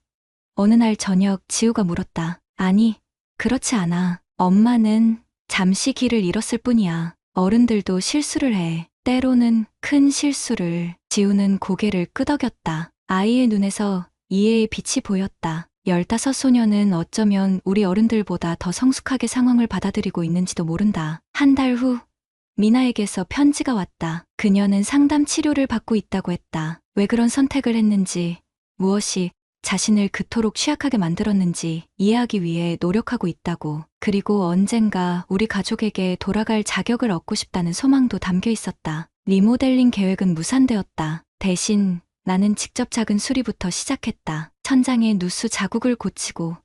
어느 날 저녁 지우가 물었다. 아니, 그렇지 않아. 엄마는 잠시 길을 잃었을 뿐이야. 어른들도 실수를 해. 때로는 큰 실수를. 지우는 고개를 끄덕였다. 아이의 눈에서 이해의 빛이 보였다. 15 소녀는 어쩌면 우리 어른들보다 더 성숙하게 상황을 받아들이고 있는지도 모른다. 한 달 후, 미나에게서 편지가 왔다. 그녀는 상담 치료를 받고 있다고 했다. 왜 그런 선택을 했는지, 무엇이 자신을 그토록 취약하게 만들었는지 이해하기 위해 노력하고 있다고. 그리고 언젠가 우리 가족에게 돌아갈 자격을 얻고 싶다는 소망도 담겨 있었다. 리모델링 계획은 무산되었다. 대신 나는 직접 작은 수리부터 시작했다. 천장의 누수 자국을 고치고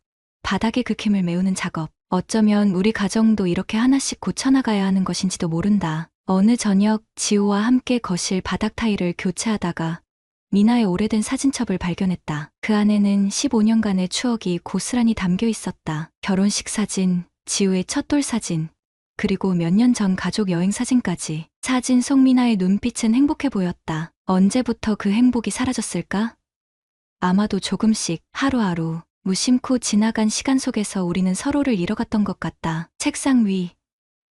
바닥의 긁힘을 메우는 작업. 어쩌면 우리 가정도 이렇게 하나씩 고쳐나가야 하는 것인지도 모른다. 어느 저녁 지우와 함께 거실 바닥 타일을 교체하다가 미나의 오래된 사진첩을 발견했다. 그 안에는 15년간의 추억이 고스란히 담겨 있었다. 결혼식 사진, 지우의 첫돌 사진, 그리고 몇 년 전 가족 여행 사진까지. 사진 속 미나의 눈빛은 행복해 보였다. 언제부터 그 행복이 사라졌을까? 아마도 조금씩, 하루하루, 무심코 지나간 시간 속에서 우리는 서로를 잃어갔던 것 같다. 책상 위,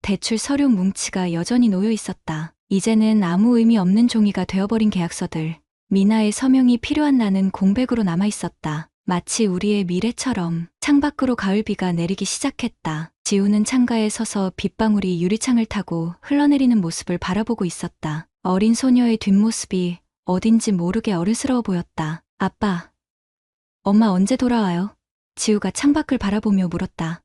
대출 서류 뭉치가 여전히 놓여 있었다. 이제는 아무 의미 없는 종이가 되어버린 계약서들. 미나의 서명이 필요한 나는 공백으로 남아 있었다. 마치 우리의 미래처럼. 창밖으로 가을비가 내리기 시작했다. 지우는 창가에 서서 빗방울이 유리창을 타고 흘러내리는 모습을 바라보고 있었다. 어린 소녀의 뒷모습이 어딘지 모르게 어른스러워 보였다. 아빠, 엄마 언제 돌아와요? 지우가 창밖을 바라보며 물었다.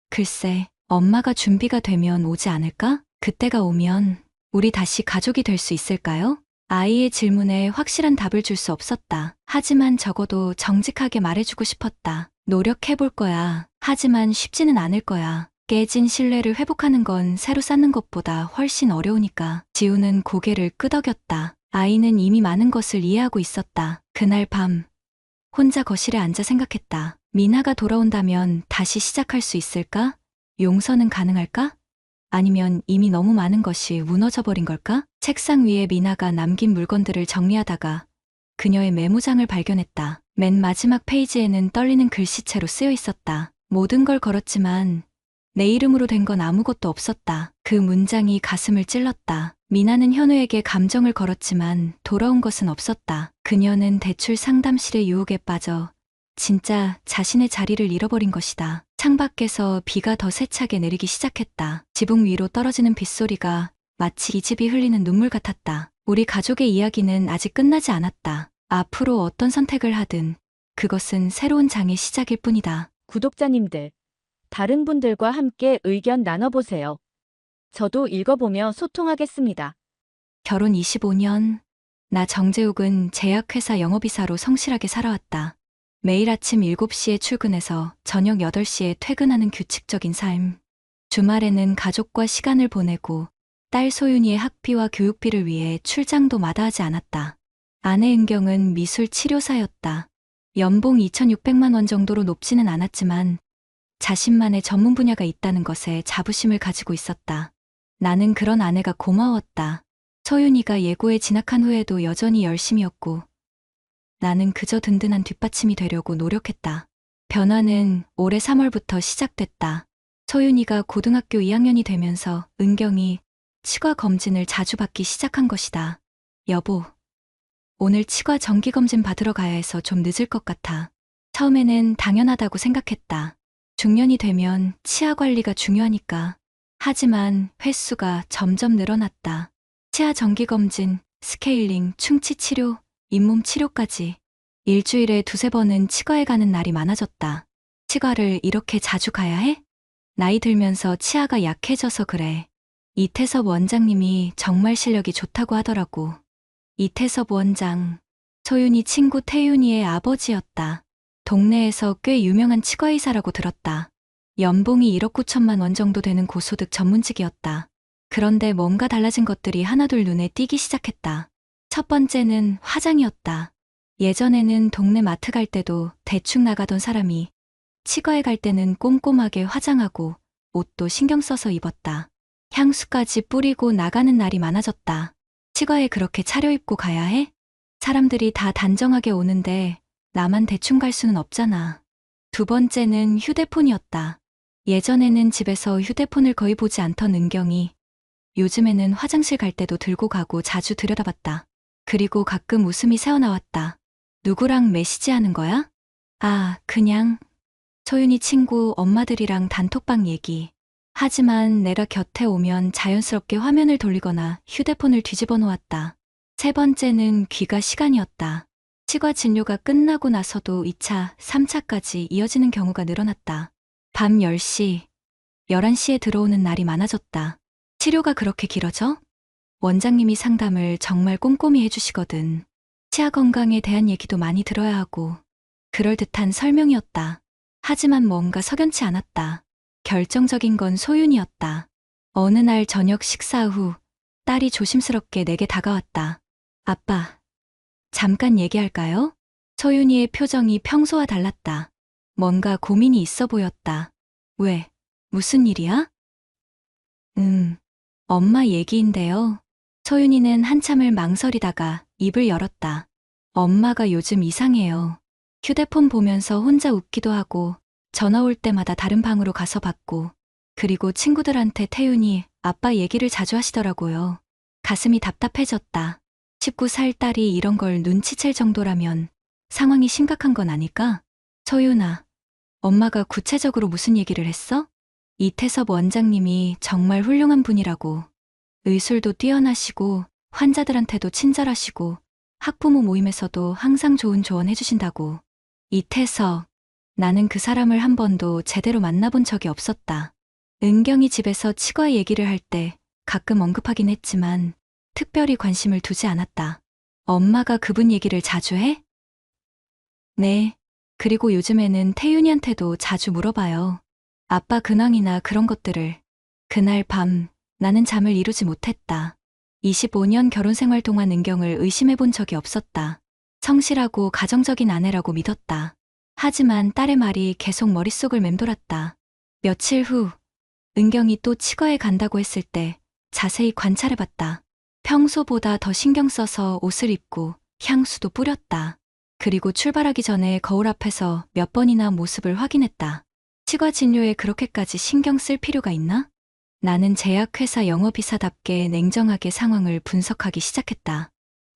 글쎄, 엄마가 준비가 되면 오지 않을까? 그때가 오면 우리 다시 가족이 될 수 있을까요? 아이의 질문에 확실한 답을 줄 수 없었다. 하지만 적어도 정직하게 말해주고 싶었다. 노력해볼 거야. 하지만 쉽지는 않을 거야. 깨진 신뢰를 회복하는 건 새로 쌓는 것보다 훨씬 어려우니까. 지우는 고개를 끄덕였다. 아이는 이미 많은 것을 이해하고 있었다. 그날 밤, 혼자 거실에 앉아 생각했다. 미나가 돌아온다면 다시 시작할 수 있을까? 용서는 가능할까? 아니면 이미 너무 많은 것이 무너져버린 걸까? 책상 위에 미나가 남긴 물건들을 정리하다가 그녀의 메모장을 발견했다. 맨 마지막 페이지에는 떨리는 글씨체로 쓰여 있었다. 모든 걸 걸었지만 내 이름으로 된 건 아무것도 없었다. 그 문장이 가슴을 찔렀다. 미나는 현우에게 감정을 걸었지만 돌아온 것은 없었다. 그녀는 대출 상담실의 유혹에 빠져 진짜 자신의 자리를 잃어버린 것이다. 창밖에서 비가 더 세차게 내리기 시작했다. 지붕 위로 떨어지는 빗소리가 마치 이 집이 흘리는 눈물 같았다. 우리 가족의 이야기는 아직 끝나지 않았다. 앞으로 어떤 선택을 하든 그것은 새로운 장의 시작일 뿐이다. 구독자님들, 다른 분들과 함께 의견 나눠보세요. 저도 읽어보며 소통하겠습니다. 결혼 25년, 나 정재욱은 제약회사 영업이사로 성실하게 살아왔다. 매일 아침 7시에 출근해서 저녁 8시에 퇴근하는 규칙적인 삶. 주말에는 가족과 시간을 보내고 딸 소윤이의 학비와 교육비를 위해 출장도 마다하지 않았다. 아내 은경은 미술 치료사였다. 연봉 2,600만 원 정도로 높지는 않았지만 자신만의 전문 분야가 있다는 것에 자부심을 가지고 있었다. 나는 그런 아내가 고마웠다. 소윤이가 예고에 진학한 후에도 여전히 열심이었고 나는 그저 든든한 뒷받침이 되려고 노력했다. 변화는 올해 3월부터 시작됐다. 소윤이가 고등학교 2학년이 되면서 은경이 치과 검진을 자주 받기 시작한 것이다. 여보, 오늘 치과 정기검진 받으러 가야 해서 좀 늦을 것 같아. 처음에는 당연하다고 생각했다. 중년이 되면 치아 관리가 중요하니까. 하지만 횟수가 점점 늘어났다. 치아 정기검진, 스케일링, 충치 치료, 잇몸 치료까지. 일주일에 2~3번은 치과에 가는 날이 많아졌다. 치과를 이렇게 자주 가야 해? 나이 들면서 치아가 약해져서 그래. 이태섭 원장님이 정말 실력이 좋다고 하더라고. 이태섭 원장, 소윤이 친구 태윤이의 아버지였다. 동네에서 꽤 유명한 치과의사라고 들었다. 연봉이 1억 9천만 원 정도 되는 고소득 전문직이었다. 그런데 뭔가 달라진 것들이 하나둘 눈에 띄기 시작했다. 첫 번째는 화장이었다. 예전에는 동네 마트 갈 때도 대충 나가던 사람이 치과에 갈 때는 꼼꼼하게 화장하고 옷도 신경 써서 입었다. 향수까지 뿌리고 나가는 날이 많아졌다. 치과에 그렇게 차려입고 가야 해? 사람들이 다 단정하게 오는데 나만 대충 갈 수는 없잖아. 두 번째는 휴대폰이었다. 예전에는 집에서 휴대폰을 거의 보지 않던 은경이 요즘에는 화장실 갈 때도 들고 가고 자주 들여다봤다. 그리고 가끔 웃음이 새어나왔다. 누구랑 메시지하는 거야? 아, 그냥 소윤이 친구 엄마들이랑 단톡방 얘기. 하지만 내가 곁에 오면 자연스럽게 화면을 돌리거나 휴대폰을 뒤집어 놓았다. 세 번째는 귀가 시간이었다. 치과 진료가 끝나고 나서도 2차, 3차까지 이어지는 경우가 늘어났다. 밤 10시, 11시에 들어오는 날이 많아졌다. 치료가 그렇게 길어져? 원장님이 상담을 정말 꼼꼼히 해주시거든. 치아 건강에 대한 얘기도 많이 들어야 하고, 그럴듯한 설명이었다. 하지만 뭔가 석연치 않았다. 결정적인 건 소윤이었다. 어느 날 저녁 식사 후 딸이 조심스럽게 내게 다가왔다. 아빠, 잠깐 얘기할까요? 소윤이의 표정이 평소와 달랐다. 뭔가 고민이 있어 보였다. 왜? 무슨 일이야? 엄마 얘기인데요. 소윤이는 한참을 망설이다가 입을 열었다. 엄마가 요즘 이상해요. 휴대폰 보면서 혼자 웃기도 하고 전화 올 때마다 다른 방으로 가서 받고 그리고 친구들한테 태윤이 아빠 얘기를 자주 하시더라고요. 가슴이 답답해졌다. 19살 딸이 이런 걸 눈치챌 정도라면 상황이 심각한 건 아닐까? 소윤아, 엄마가 구체적으로 무슨 얘기를 했어? 이태섭 원장님이 정말 훌륭한 분이라고. 의술도 뛰어나시고 환자들한테도 친절하시고 학부모 모임에서도 항상 좋은 조언 해주신다고. 이태섭, 나는 그 사람을 한 번도 제대로 만나본 적이 없었다. 은경이 집에서 치과 얘기를 할 때 가끔 언급하긴 했지만 특별히 관심을 두지 않았다. 엄마가 그분 얘기를 자주 해? 네. 그리고 요즘에는 태윤이한테도 자주 물어봐요. 아빠 근황이나 그런 것들을. 그날 밤 나는 잠을 이루지 못했다. 25년 결혼 생활 동안 은경을 의심해 본 적이 없었다. 성실하고 가정적인 아내라고 믿었다. 하지만 딸의 말이 계속 머릿속을 맴돌았다. 며칠 후 은경이 또 치과에 간다고 했을 때 자세히 관찰해봤다. 평소보다 더 신경 써서 옷을 입고 향수도 뿌렸다. 그리고 출발하기 전에 거울 앞에서 몇 번이나 모습을 확인했다. 치과 진료에 그렇게까지 신경 쓸 필요가 있나? 나는 제약회사 영업이사답게 냉정하게 상황을 분석하기 시작했다.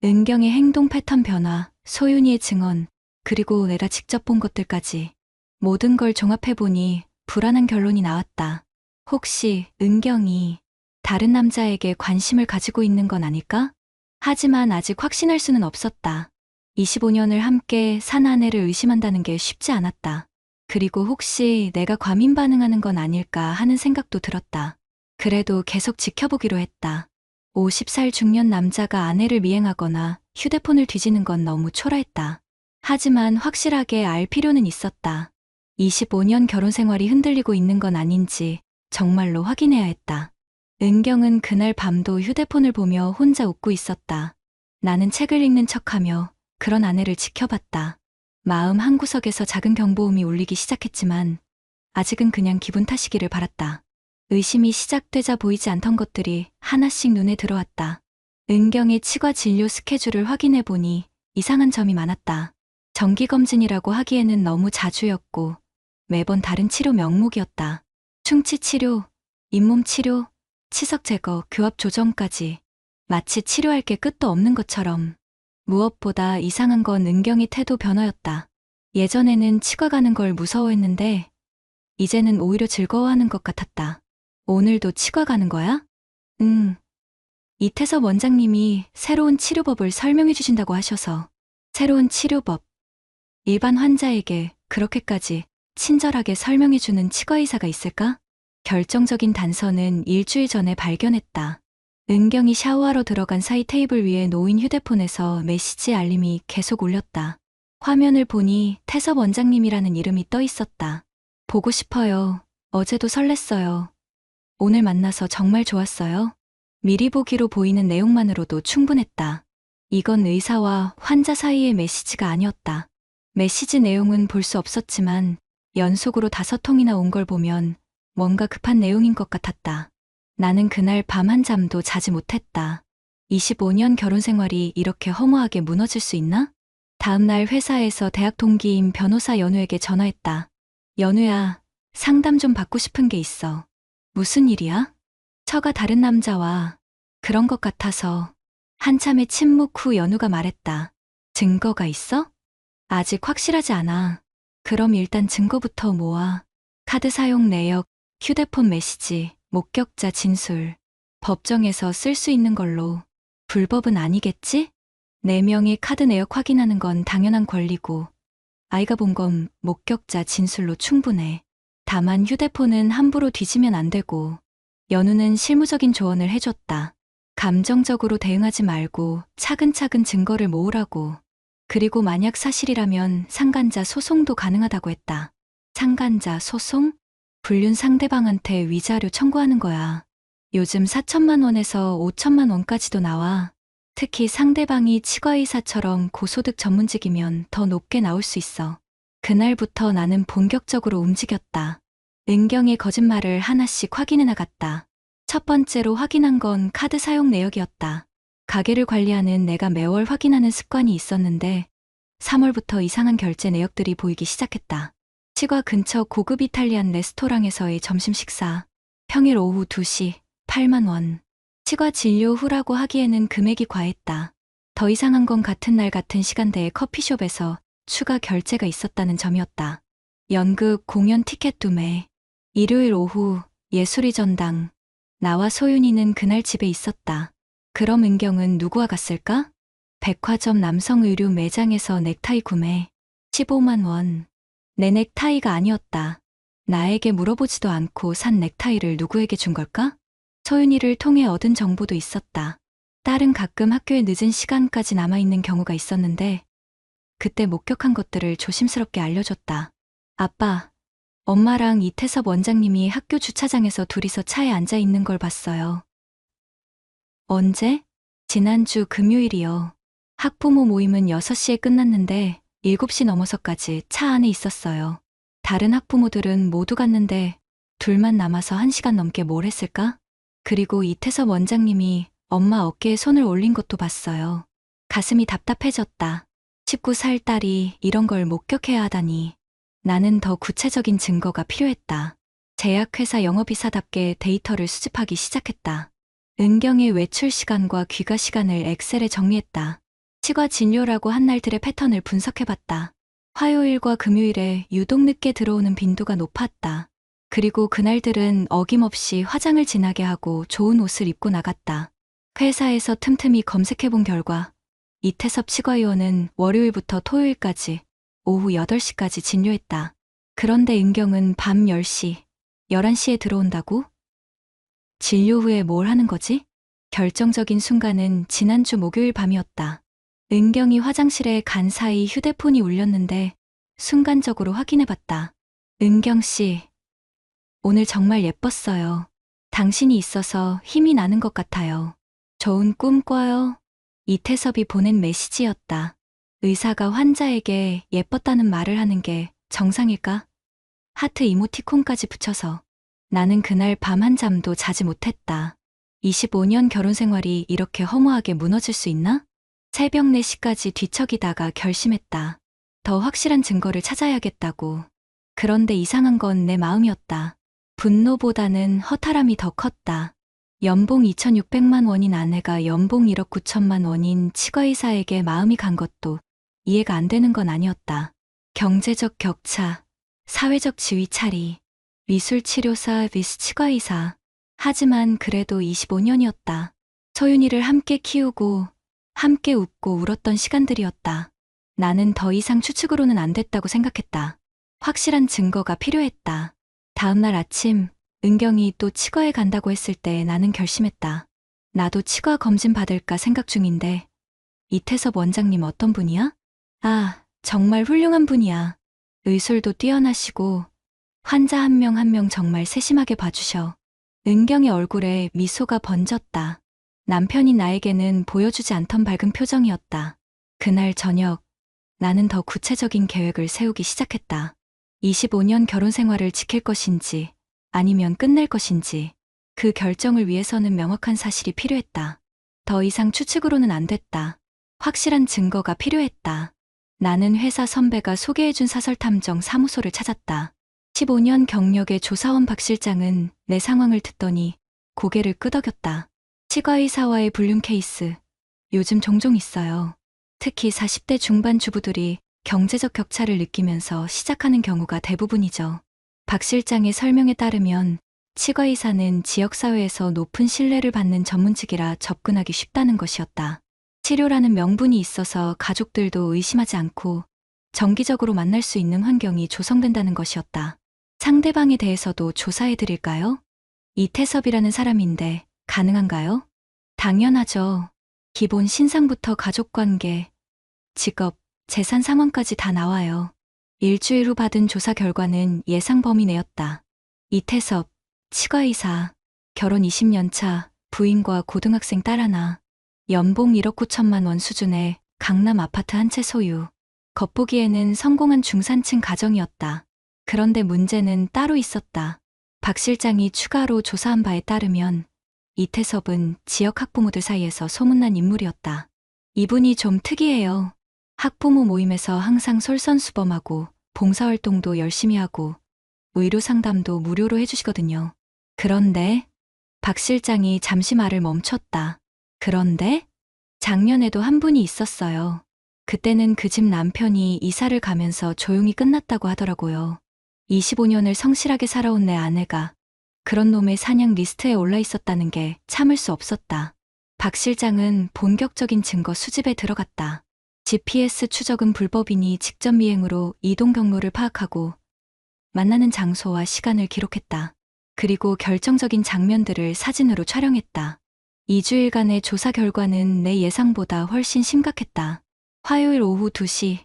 은경의 행동 패턴 변화, 소윤이의 증언, 그리고 내가 직접 본 것들까지 모든 걸 종합해보니 불안한 결론이 나왔다. 혹시 은경이 다른 남자에게 관심을 가지고 있는 건 아닐까? 하지만 아직 확신할 수는 없었다. 25년을 함께 산 아내를 의심한다는 게 쉽지 않았다. 그리고 혹시 내가 과민 반응하는 건 아닐까 하는 생각도 들었다. 그래도 계속 지켜보기로 했다. 50살 중년 남자가 아내를 미행하거나 휴대폰을 뒤지는 건 너무 초라했다. 하지만 확실하게 알 필요는 있었다. 25년 결혼 생활이 흔들리고 있는 건 아닌지 정말로 확인해야 했다. 은경은 그날 밤도 휴대폰을 보며 혼자 웃고 있었다. 나는 책을 읽는 척하며 그런 아내를 지켜봤다. 마음 한구석에서 작은 경보음이 울리기 시작했지만 아직은 그냥 기분 탓이기를 바랐다. 의심이 시작되자 보이지 않던 것들이 하나씩 눈에 들어왔다. 은경의 치과 진료 스케줄을 확인해보니 이상한 점이 많았다. 정기검진이라고 하기에는 너무 자주였고 매번 다른 치료 명목이었다. 충치 치료, 잇몸 치료, 치석 제거, 교합 조정까지 마치 치료할 게 끝도 없는 것처럼. 무엇보다 이상한 건 은경의 태도 변화였다. 예전에는 치과 가는 걸 무서워했는데 이제는 오히려 즐거워하는 것 같았다. 오늘도 치과 가는 거야? 응. 이태섭 원장님이 새로운 치료법을 설명해 주신다고 하셔서. 새로운 치료법. 일반 환자에게 그렇게까지 친절하게 설명해 주는 치과 의사가 있을까? 결정적인 단서는 일주일 전에 발견했다. 은경이 샤워하러 들어간 사이 테이블 위에 놓인 휴대폰에서 메시지 알림이 계속 울렸다. 화면을 보니 태섭 원장님이라는 이름이 떠 있었다. 보고 싶어요. 어제도 설렜어요. 오늘 만나서 정말 좋았어요. 미리 보기로 보이는 내용만으로도 충분했다. 이건 의사와 환자 사이의 메시지가 아니었다. 메시지 내용은 볼 수 없었지만 연속으로 5통이나 온 걸 보면 뭔가 급한 내용인 것 같았다. 나는 그날 밤 한잠도 자지 못했다. 25년 결혼 생활이 이렇게 허무하게 무너질 수 있나? 다음 날 회사에서 대학 동기인 변호사 연우에게 전화했다. 연우야, 상담 좀 받고 싶은 게 있어. 무슨 일이야? 처가 다른 남자와 그런 것 같아서. 한참의 침묵 후 연우가 말했다. 증거가 있어? 아직 확실하지 않아. 그럼 일단 증거부터 모아. 카드 사용 내역, 휴대폰 메시지, 목격자 진술. 법정에서 쓸 수 있는 걸로. 불법은 아니겠지? 4명이 카드 내역 확인하는 건 당연한 권리고, 아이가 본 건 목격자 진술로 충분해. 다만 휴대폰은 함부로 뒤지면 안 되고, 연우는 실무적인 조언을 해줬다. 감정적으로 대응하지 말고 차근차근 증거를 모으라고. 그리고 만약 사실이라면 상간자 소송도 가능하다고 했다. 상간자 소송? 불륜 상대방한테 위자료 청구하는 거야. 요즘 4천만 원에서 5천만 원까지도 나와. 특히 상대방이 치과의사처럼 고소득 전문직이면 더 높게 나올 수 있어. 그날부터 나는 본격적으로 움직였다. 은경의 거짓말을 하나씩 확인해 나갔다. 첫 번째로 확인한 건 카드 사용 내역이었다. 가게를 관리하는 내가 매월 확인하는 습관이 있었는데 3월부터 이상한 결제 내역들이 보이기 시작했다. 치과 근처 고급 이탈리안 레스토랑에서의 점심 식사. 평일 오후 2시 8만 원. 치과 진료 후라고 하기에는 금액이 과했다. 더 이상한 건 같은 날 같은 시간대에 커피숍에서 추가 결제가 있었다는 점이었다. 연극, 공연 티켓 구매. 일요일 오후 예술의 전당. 나와 소윤이는 그날 집에 있었다. 그럼 은경은 누구와 갔을까? 백화점 남성 의류 매장에서 넥타이 구매. 15만 원. 내 넥타이가 아니었다. 나에게 물어보지도 않고 산 넥타이를 누구에게 준 걸까? 소윤이를 통해 얻은 정보도 있었다. 딸은 가끔 학교에 늦은 시간까지 남아있는 경우가 있었는데 그때 목격한 것들을 조심스럽게 알려줬다. 아빠, 엄마랑 이태섭 원장님이 학교 주차장에서 둘이서 차에 앉아 있는 걸 봤어요. 언제? 지난주 금요일이요. 학부모 모임은 6시에 끝났는데 7시 넘어서까지 차 안에 있었어요. 다른 학부모들은 모두 갔는데 둘만 남아서 1시간 넘게 뭘 했을까? 그리고 이태섭 원장님이 엄마 어깨에 손을 올린 것도 봤어요. 가슴이 답답해졌다. 19살 딸이 이런 걸 목격해야 하다니. 나는 더 구체적인 증거가 필요했다. 제약회사 영업이사답게 데이터를 수집하기 시작했다. 은경의 외출 시간과 귀가 시간을 엑셀에 정리했다. 치과 진료라고 한 날들의 패턴을 분석해봤다. 화요일과 금요일에 유독 늦게 들어오는 빈도가 높았다. 그리고 그날들은 어김없이 화장을 진하게 하고 좋은 옷을 입고 나갔다. 회사에서 틈틈이 검색해본 결과 이태섭 치과의원은 월요일부터 토요일까지 오후 8시까지 진료했다. 그런데 은경은 밤 10시, 11시에 들어온다고? 진료 후에 뭘 하는 거지? 결정적인 순간은 지난주 목요일 밤이었다. 은경이 화장실에 간 사이 휴대폰이 울렸는데 순간적으로 확인해봤다. 은경 씨, 오늘 정말 예뻤어요. 당신이 있어서 힘이 나는 것 같아요. 좋은 꿈 꿔요. 이태섭이 보낸 메시지였다. 의사가 환자에게 예뻤다는 말을 하는 게 정상일까? 하트 이모티콘까지 붙여서. 나는 그날 밤 한잠도 자지 못했다. 25년 결혼 생활이 이렇게 허무하게 무너질 수 있나? 새벽 4시까지 뒤척이다가 결심했다. 더 확실한 증거를 찾아야겠다고. 그런데 이상한 건 내 마음이었다. 분노보다는 허탈함이 더 컸다. 연봉 2,600만 원인 아내가 연봉 1억 9천만 원인 치과의사에게 마음이 간 것도 이해가 안 되는 건 아니었다. 경제적 격차, 사회적 지위 차리, 미술치료사 vs 치과의사. 하지만 그래도 25년이었다. 소윤이를 함께 키우고 함께 웃고 울었던 시간들이었다. 나는 더 이상 추측으로는 안 됐다고 생각했다. 확실한 증거가 필요했다. 다음날 아침 은경이 또 치과에 간다고 했을 때 나는 결심했다. 나도 치과 검진 받을까 생각 중인데 이태섭 원장님 어떤 분이야? 아, 정말 훌륭한 분이야. 의술도 뛰어나시고 환자 한 명 한 명 정말 세심하게 봐주셔. 은경의 얼굴에 미소가 번졌다. 남편인 나에게는 보여주지 않던 밝은 표정이었다. 그날 저녁 나는 더 구체적인 계획을 세우기 시작했다. 25년 결혼 생활을 지킬 것인지 아니면 끝낼 것인지 그 결정을 위해서는 명확한 사실이 필요했다. 더 이상 추측으로는 안 됐다. 확실한 증거가 필요했다. 나는 회사 선배가 소개해준 사설탐정 사무소를 찾았다. 15년 경력의 조사원 박 실장은 내 상황을 듣더니 고개를 끄덕였다. 치과의사와의 불륜 케이스, 요즘 종종 있어요. 특히 40대 중반 주부들이 경제적 격차를 느끼면서 시작하는 경우가 대부분이죠. 박 실장의 설명에 따르면 치과의사는 지역사회에서 높은 신뢰를 받는 전문직이라 접근하기 쉽다는 것이었다. 치료라는 명분이 있어서 가족들도 의심하지 않고 정기적으로 만날 수 있는 환경이 조성된다는 것이었다. 상대방에 대해서도 조사해 드릴까요? 이태섭이라는 사람인데 가능한가요? 당연하죠. 기본 신상부터 가족관계, 직업, 재산 상황까지 다 나와요. 일주일 후 받은 조사 결과는 예상 범위 내였다. 이태섭, 치과의사, 결혼 20년 차, 부인과 고등학생 딸 하나, 연봉 1억 9천만 원 수준의 강남 아파트 한 채 소유. 겉보기에는 성공한 중산층 가정이었다. 그런데 문제는 따로 있었다. 박 실장이 추가로 조사한 바에 따르면 이태섭은 지역 학부모들 사이에서 소문난 인물이었다. 이분이 좀 특이해요. 학부모 모임에서 항상 솔선수범하고 봉사활동도 열심히 하고 의료 상담도 무료로 해주시거든요. 그런데 박 실장이 잠시 말을 멈췄다. 그런데 작년에도 한 분이 있었어요. 그때는 그 집 남편이 이사를 가면서 조용히 끝났다고 하더라고요. 25년을 성실하게 살아온 내 아내가 그런 놈의 사냥 리스트에 올라 있었다는 게 참을 수 없었다. 박 실장은 본격적인 증거 수집에 들어갔다. GPS 추적은 불법이니 직접 미행으로 이동 경로를 파악하고 만나는 장소와 시간을 기록했다. 그리고 결정적인 장면들을 사진으로 촬영했다. 2주일간의 조사 결과는 내 예상보다 훨씬 심각했다. 화요일 오후 2시,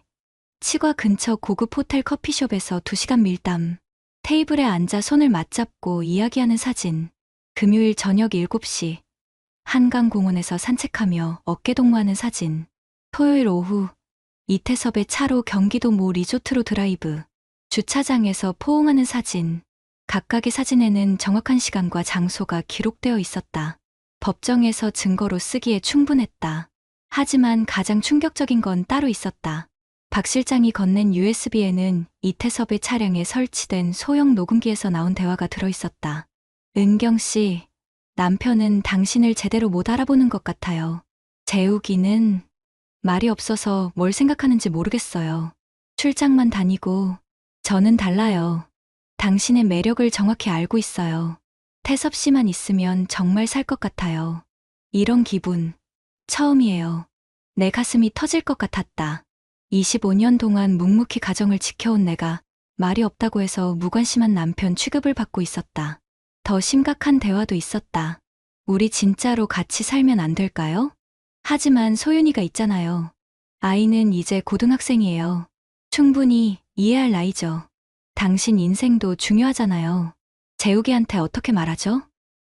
치과 근처 고급 호텔 커피숍에서 2시간 밀담, 테이블에 앉아 손을 맞잡고 이야기하는 사진, 금요일 저녁 7시, 한강공원에서 산책하며 어깨동무하는 사진, 토요일 오후, 이태섭의 차로 경기도 모 리조트로 드라이브, 주차장에서 포옹하는 사진, 각각의 사진에는 정확한 시간과 장소가 기록되어 있었다. 법정에서 증거로 쓰기에 충분했다. 하지만 가장 충격적인 건 따로 있었다. 박 실장이 건넨 USB에는 이태섭의 차량에 설치된 소형 녹음기에서 나온 대화가 들어있었다. 은경 씨, 남편은 당신을 제대로 못 알아보는 것 같아요. 재욱이는 말이 없어서 뭘 생각하는지 모르겠어요. 출장만 다니고 저는 달라요. 당신의 매력을 정확히 알고 있어요. 태섭 씨만 있으면 정말 살 것 같아요. 이런 기분 처음이에요. 내 가슴이 터질 것 같았다. 25년 동안 묵묵히 가정을 지켜온 내가 말이 없다고 해서 무관심한 남편 취급을 받고 있었다. 더 심각한 대화도 있었다. 우리 진짜로 같이 살면 안 될까요? 하지만 소윤이가 있잖아요. 아이는 이제 고등학생이에요. 충분히 이해할 나이죠. 당신 인생도 중요하잖아요. 재욱이한테 어떻게 말하죠?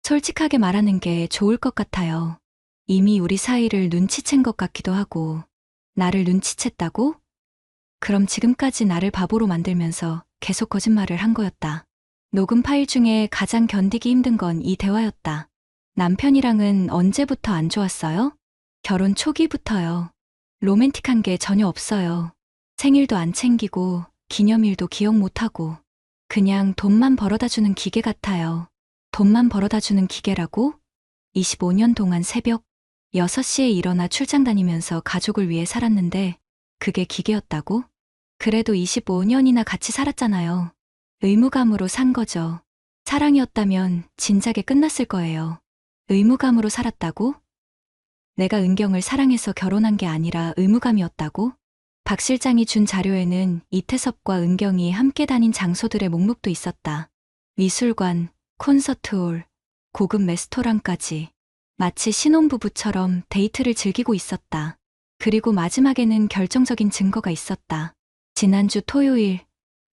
솔직하게 말하는 게 좋을 것 같아요. 이미 우리 사이를 눈치챈 것 같기도 하고. 나를 눈치챘다고? 그럼 지금까지 나를 바보로 만들면서 계속 거짓말을 한 거였다. 녹음 파일 중에 가장 견디기 힘든 건 이 대화였다. 남편이랑은 언제부터 안 좋았어요? 결혼 초기부터요. 로맨틱한 게 전혀 없어요. 생일도 안 챙기고 기념일도 기억 못하고 그냥 돈만 벌어다 주는 기계 같아요. 돈만 벌어다 주는 기계라고? 25년 동안 새벽 6시에 일어나 출장 다니면서 가족을 위해 살았는데 그게 기계였다고? 그래도 25년이나 같이 살았잖아요. 의무감으로 산 거죠. 사랑이었다면 진작에 끝났을 거예요. 의무감으로 살았다고? 내가 은경을 사랑해서 결혼한 게 아니라 의무감이었다고? 박 실장이 준 자료에는 이태섭과 은경이 함께 다닌 장소들의 목록도 있었다. 미술관, 콘서트홀, 고급 레스토랑까지. 마치 신혼부부처럼 데이트를 즐기고 있었다. 그리고 마지막에는 결정적인 증거가 있었다. 지난주 토요일,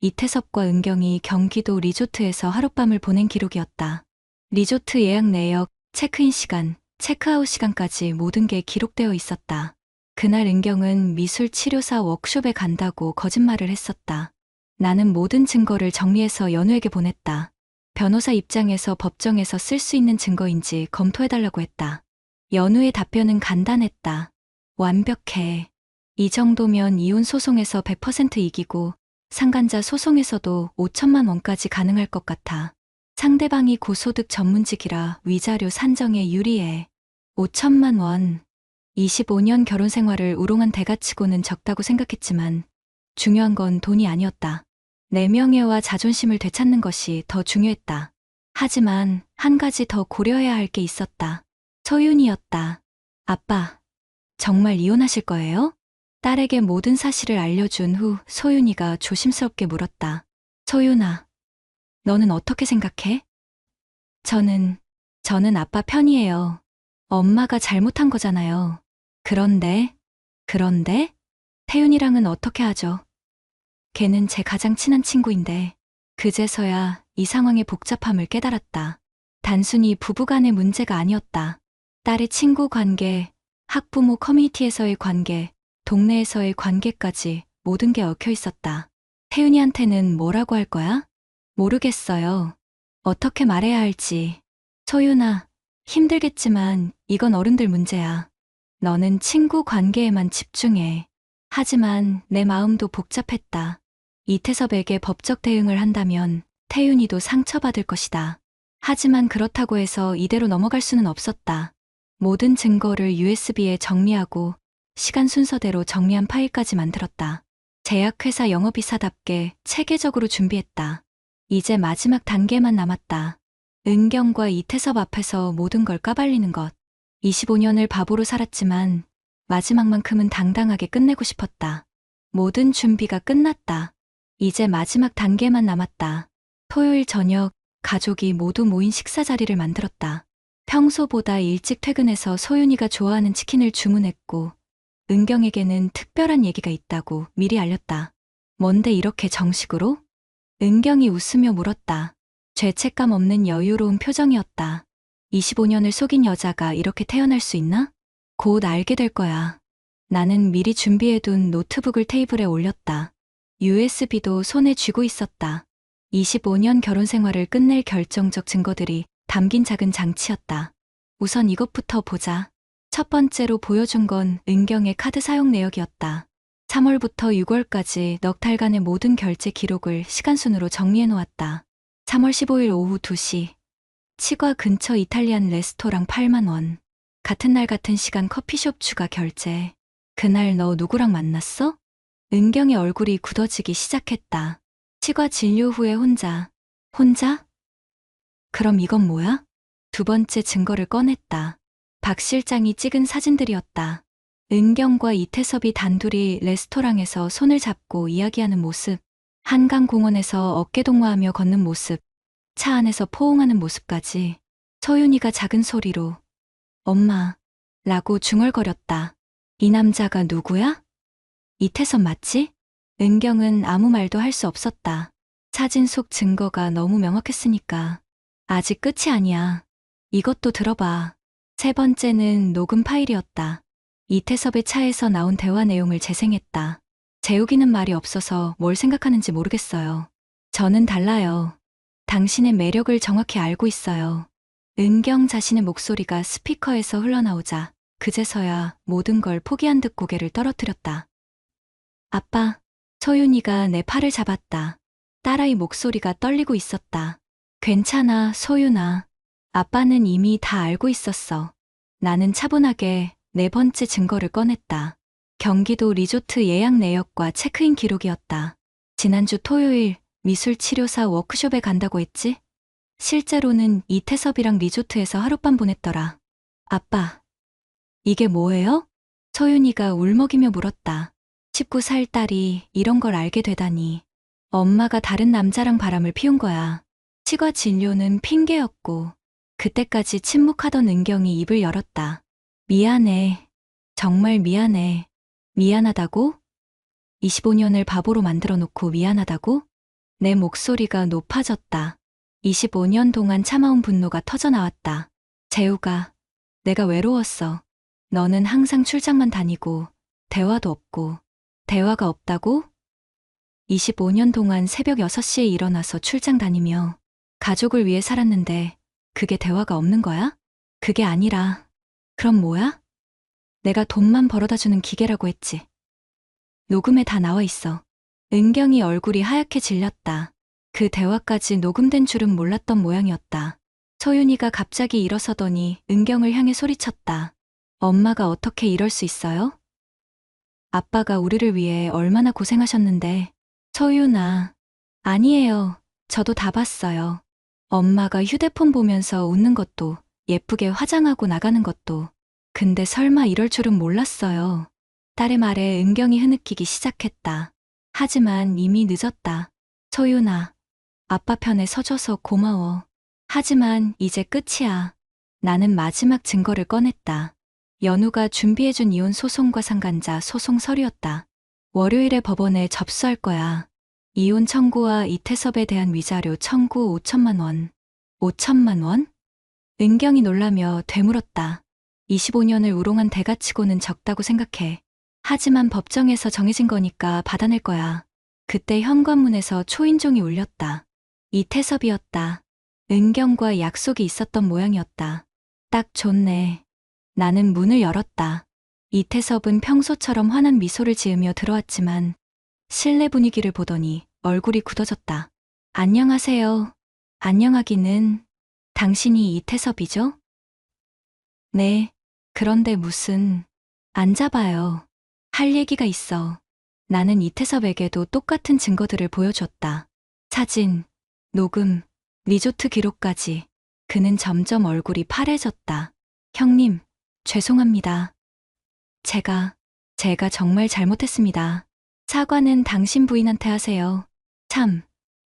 이태섭과 은경이 경기도 리조트에서 하룻밤을 보낸 기록이었다. 리조트 예약 내역, 체크인 시간, 체크아웃 시간까지 모든 게 기록되어 있었다. 그날 은경은 미술 치료사 워크숍에 간다고 거짓말을 했었다. 나는 모든 증거를 정리해서 연우에게 보냈다. 변호사 입장에서 법정에서 쓸 수 있는 증거인지 검토해달라고 했다. 연우의 답변은 간단했다. 완벽해. 이 정도면 이혼 소송에서 100% 이기고 상간자 소송에서도 5천만 원까지 가능할 것 같아. 상대방이 고소득 전문직이라 위자료 산정에 유리해. 5천만 원. 25년 결혼 생활을 우롱한 대가치고는 적다고 생각했지만 중요한 건 돈이 아니었다. 내 명예와 자존심을 되찾는 것이 더 중요했다. 하지만 한 가지 더 고려해야 할 게 있었다. 소윤이었다. 아빠, 정말 이혼하실 거예요? 딸에게 모든 사실을 알려준 후 소윤이가 조심스럽게 물었다. 소윤아, 너는 어떻게 생각해? 저는 아빠 편이에요. 엄마가 잘못한 거잖아요. 그런데, 태윤이랑은 어떻게 하죠? 걔는 제 가장 친한 친구인데, 그제서야 이 상황의 복잡함을 깨달았다. 단순히 부부간의 문제가 아니었다. 딸의 친구 관계, 학부모 커뮤니티에서의 관계, 동네에서의 관계까지 모든 게 얽혀 있었다. 태윤이한테는 뭐라고 할 거야? 모르겠어요. 어떻게 말해야 할지. 소윤아, 힘들겠지만 이건 어른들 문제야. 너는 친구 관계에만 집중해. 하지만 내 마음도 복잡했다. 이태섭에게 법적 대응을 한다면 태윤이도 상처받을 것이다. 하지만 그렇다고 해서 이대로 넘어갈 수는 없었다. 모든 증거를 USB에 정리하고 시간 순서대로 정리한 파일까지 만들었다. 제약회사 영업이사답게 체계적으로 준비했다. 이제 마지막 단계만 남았다. 은경과 이태섭 앞에서 모든 걸 까발리는 것. 25년을 바보로 살았지만 마지막만큼은 당당하게 끝내고 싶었다. 모든 준비가 끝났다. 이제 마지막 단계만 남았다. 토요일 저녁 가족이 모두 모인 식사 자리를 만들었다. 평소보다 일찍 퇴근해서 소윤이가 좋아하는 치킨을 주문했고 은경에게는 특별한 얘기가 있다고 미리 알렸다. 뭔데 이렇게 정식으로? 은경이 웃으며 물었다. 죄책감 없는 여유로운 표정이었다. 25년을 속인 여자가 이렇게 태어날 수 있나? 곧 알게 될 거야. 나는 미리 준비해둔 노트북을 테이블에 올렸다. USB도 손에 쥐고 있었다. 25년 결혼 생활을 끝낼 결정적 증거들이 담긴 작은 장치였다. 우선 이것부터 보자. 첫 번째로 보여준 건 은경의 카드 사용 내역이었다. 3월부터 6월까지 넉 달간의 모든 결제 기록을 시간순으로 정리해 놓았다. 3월 15일 오후 2시. 치과 근처 이탈리안 레스토랑 8만 원. 같은 날 같은 시간 커피숍 추가 결제. 그날 너 누구랑 만났어? 은경의 얼굴이 굳어지기 시작했다. 치과 진료 후에 혼자. 혼자? 그럼 이건 뭐야? 두 번째 증거를 꺼냈다. 박 실장이 찍은 사진들이었다. 은경과 이태섭이 단둘이 레스토랑에서 손을 잡고 이야기하는 모습, 한강공원에서 어깨동무하며 걷는 모습, 차 안에서 포옹하는 모습까지. 서윤이가 작은 소리로 엄마 라고 중얼거렸다. 이 남자가 누구야? 이태섭 맞지? 은경은 아무 말도 할 수 없었다. 사진 속 증거가 너무 명확했으니까. 아직 끝이 아니야. 이것도 들어봐. 세 번째는 녹음 파일이었다. 이태섭의 차에서 나온 대화 내용을 재생했다. 재욱이는 말이 없어서 뭘 생각하는지 모르겠어요. 저는 달라요. 당신의 매력을 정확히 알고 있어요. 은경 자신의 목소리가 스피커에서 흘러나오자 그제서야 모든 걸 포기한 듯 고개를 떨어뜨렸다. 아빠, 소윤이가 내 팔을 잡았다. 딸아이 목소리가 떨리고 있었다. 괜찮아, 소윤아. 아빠는 이미 다 알고 있었어. 나는 차분하게 네 번째 증거를 꺼냈다. 경기도 리조트 예약 내역과 체크인 기록이었다. 지난주 토요일 미술치료사 워크숍에 간다고 했지? 실제로는 이태섭이랑 리조트에서 하룻밤 보냈더라. 아빠, 이게 뭐예요? 소윤이가 울먹이며 물었다. 19살 딸이 이런 걸 알게 되다니. 엄마가 다른 남자랑 바람을 피운 거야. 치과 진료는 핑계였고 그때까지 침묵하던 은경이 입을 열었다. 미안해. 정말 미안해. 미안하다고? 25년을 바보로 만들어 놓고 미안하다고? 내 목소리가 높아졌다. 25년 동안 참아온 분노가 터져나왔다. 재우가, 내가 외로웠어. 너는 항상 출장만 다니고 대화도 없고. 대화가 없다고? 25년 동안 새벽 6시에 일어나서 출장 다니며 가족을 위해 살았는데 그게 대화가 없는 거야? 그게 아니라 그럼 뭐야? 내가 돈만 벌어다 주는 기계라고 했지. 녹음에 다 나와 있어. 은경이 얼굴이 하얗게 질렸다. 그 대화까지 녹음된 줄은 몰랐던 모양이었다. 소윤이가 갑자기 일어서더니 은경을 향해 소리쳤다. 엄마가 어떻게 이럴 수 있어요? 아빠가 우리를 위해 얼마나 고생하셨는데. 소윤아. 아니에요. 저도 다 봤어요. 엄마가 휴대폰 보면서 웃는 것도, 예쁘게 화장하고 나가는 것도. 근데 설마 이럴 줄은 몰랐어요. 딸의 말에 은경이 흐느끼기 시작했다. 하지만 이미 늦었다. 소윤아. 아빠 편에 서줘서 고마워. 하지만 이제 끝이야. 나는 마지막 증거를 꺼냈다. 연우가 준비해준 이혼 소송과 상간자 소송 서류였다. 월요일에 법원에 접수할 거야. 이혼 청구와 이태섭에 대한 위자료 청구 5천만 원. 5천만 원? 은경이 놀라며 되물었다. 25년을 우롱한 대가치고는 적다고 생각해. 하지만 법정에서 정해진 거니까 받아낼 거야. 그때 현관문에서 초인종이 울렸다. 이태섭이었다. 은경과 약속이 있었던 모양이었다. 딱 좋네. 나는 문을 열었다. 이태섭은 평소처럼 환한 미소를 지으며 들어왔지만 실내 분위기를 보더니 얼굴이 굳어졌다. 안녕하세요. 안녕하기는. 당신이 이태섭이죠? 네. 그런데 무슨. 앉아봐요. 할 얘기가 있어. 나는 이태섭에게도 똑같은 증거들을 보여줬다. 사진, 녹음, 리조트 기록까지. 그는 점점 얼굴이 파래졌다. 형님, 죄송합니다. 제가 정말 잘못했습니다. 사과는 당신 부인한테 하세요. 참,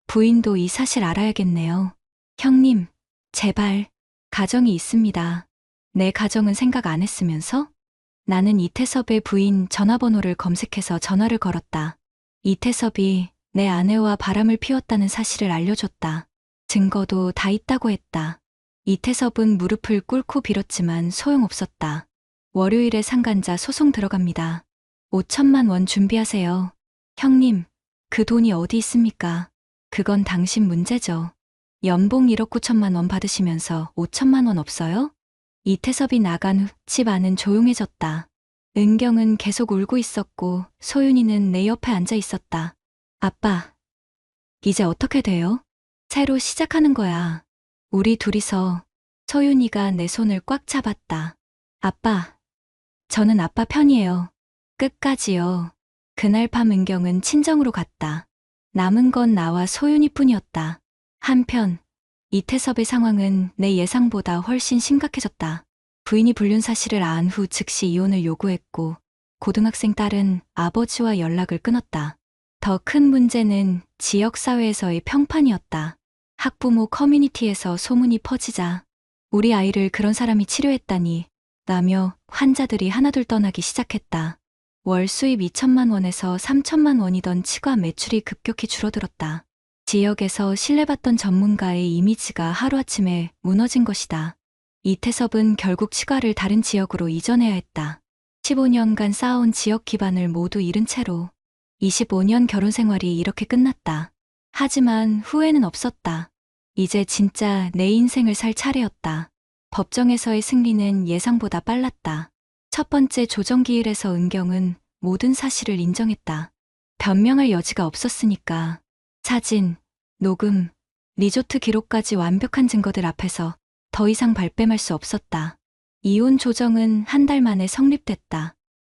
부인도 이 사실 알아야겠네요. 형님, 제발, 가정이 있습니다. 내 가정은 생각 안 했으면서? 나는 이태섭의 부인 전화번호를 검색해서 전화를 걸었다. 이태섭이 내 아내와 바람을 피웠다는 사실을 알려줬다. 증거도 다 있다고 했다. 이태섭은 무릎을 꿇고 빌었지만 소용없었다. 월요일에 상간자 소송 들어갑니다. 5천만 원 준비하세요. 형님, 그 돈이 어디 있습니까? 그건 당신 문제죠. 연봉 1억 9천만 원 받으시면서 5천만 원 없어요? 이태섭이 나간 후 집 안은 조용해졌다. 은경은 계속 울고 있었고 소윤이는 내 옆에 앉아 있었다. 아빠, 이제 어떻게 돼요? 새로 시작하는 거야. 우리 둘이서. 소윤이가 내 손을 꽉 잡았다. 아빠, 저는 아빠 편이에요. 끝까지요. 그날 밤 은경은 친정으로 갔다. 남은 건 나와 소윤이뿐이었다. 한편 이태섭의 상황은 내 예상보다 훨씬 심각해졌다. 부인이 불륜 사실을 안 후 즉시 이혼을 요구했고 고등학생 딸은 아버지와 연락을 끊었다. 더 큰 문제는 지역사회에서의 평판이었다. 학부모 커뮤니티에서 소문이 퍼지자 우리 아이를 그런 사람이 치료했다니 라며 환자들이 하나둘 떠나기 시작했다. 월 수입 2천만 원에서 3천만 원이던 치과 매출이 급격히 줄어들었다. 지역에서 신뢰받던 전문가의 이미지가 하루아침에 무너진 것이다. 이태섭은 결국 치과를 다른 지역으로 이전해야 했다. 15년간 쌓아온 지역 기반을 모두 잃은 채로 25년 결혼 생활이 이렇게 끝났다. 하지만 후회는 없었다. 이제 진짜 내 인생을 살 차례였다. 법정에서의 승리는 예상보다 빨랐다. 첫 번째 조정기일에서 은경은 모든 사실을 인정했다. 변명할 여지가 없었으니까. 사진, 녹음, 리조트 기록까지 완벽한 증거들 앞에서 더 이상 발뺌할 수 없었다. 이혼 조정은 한 달 만에 성립됐다.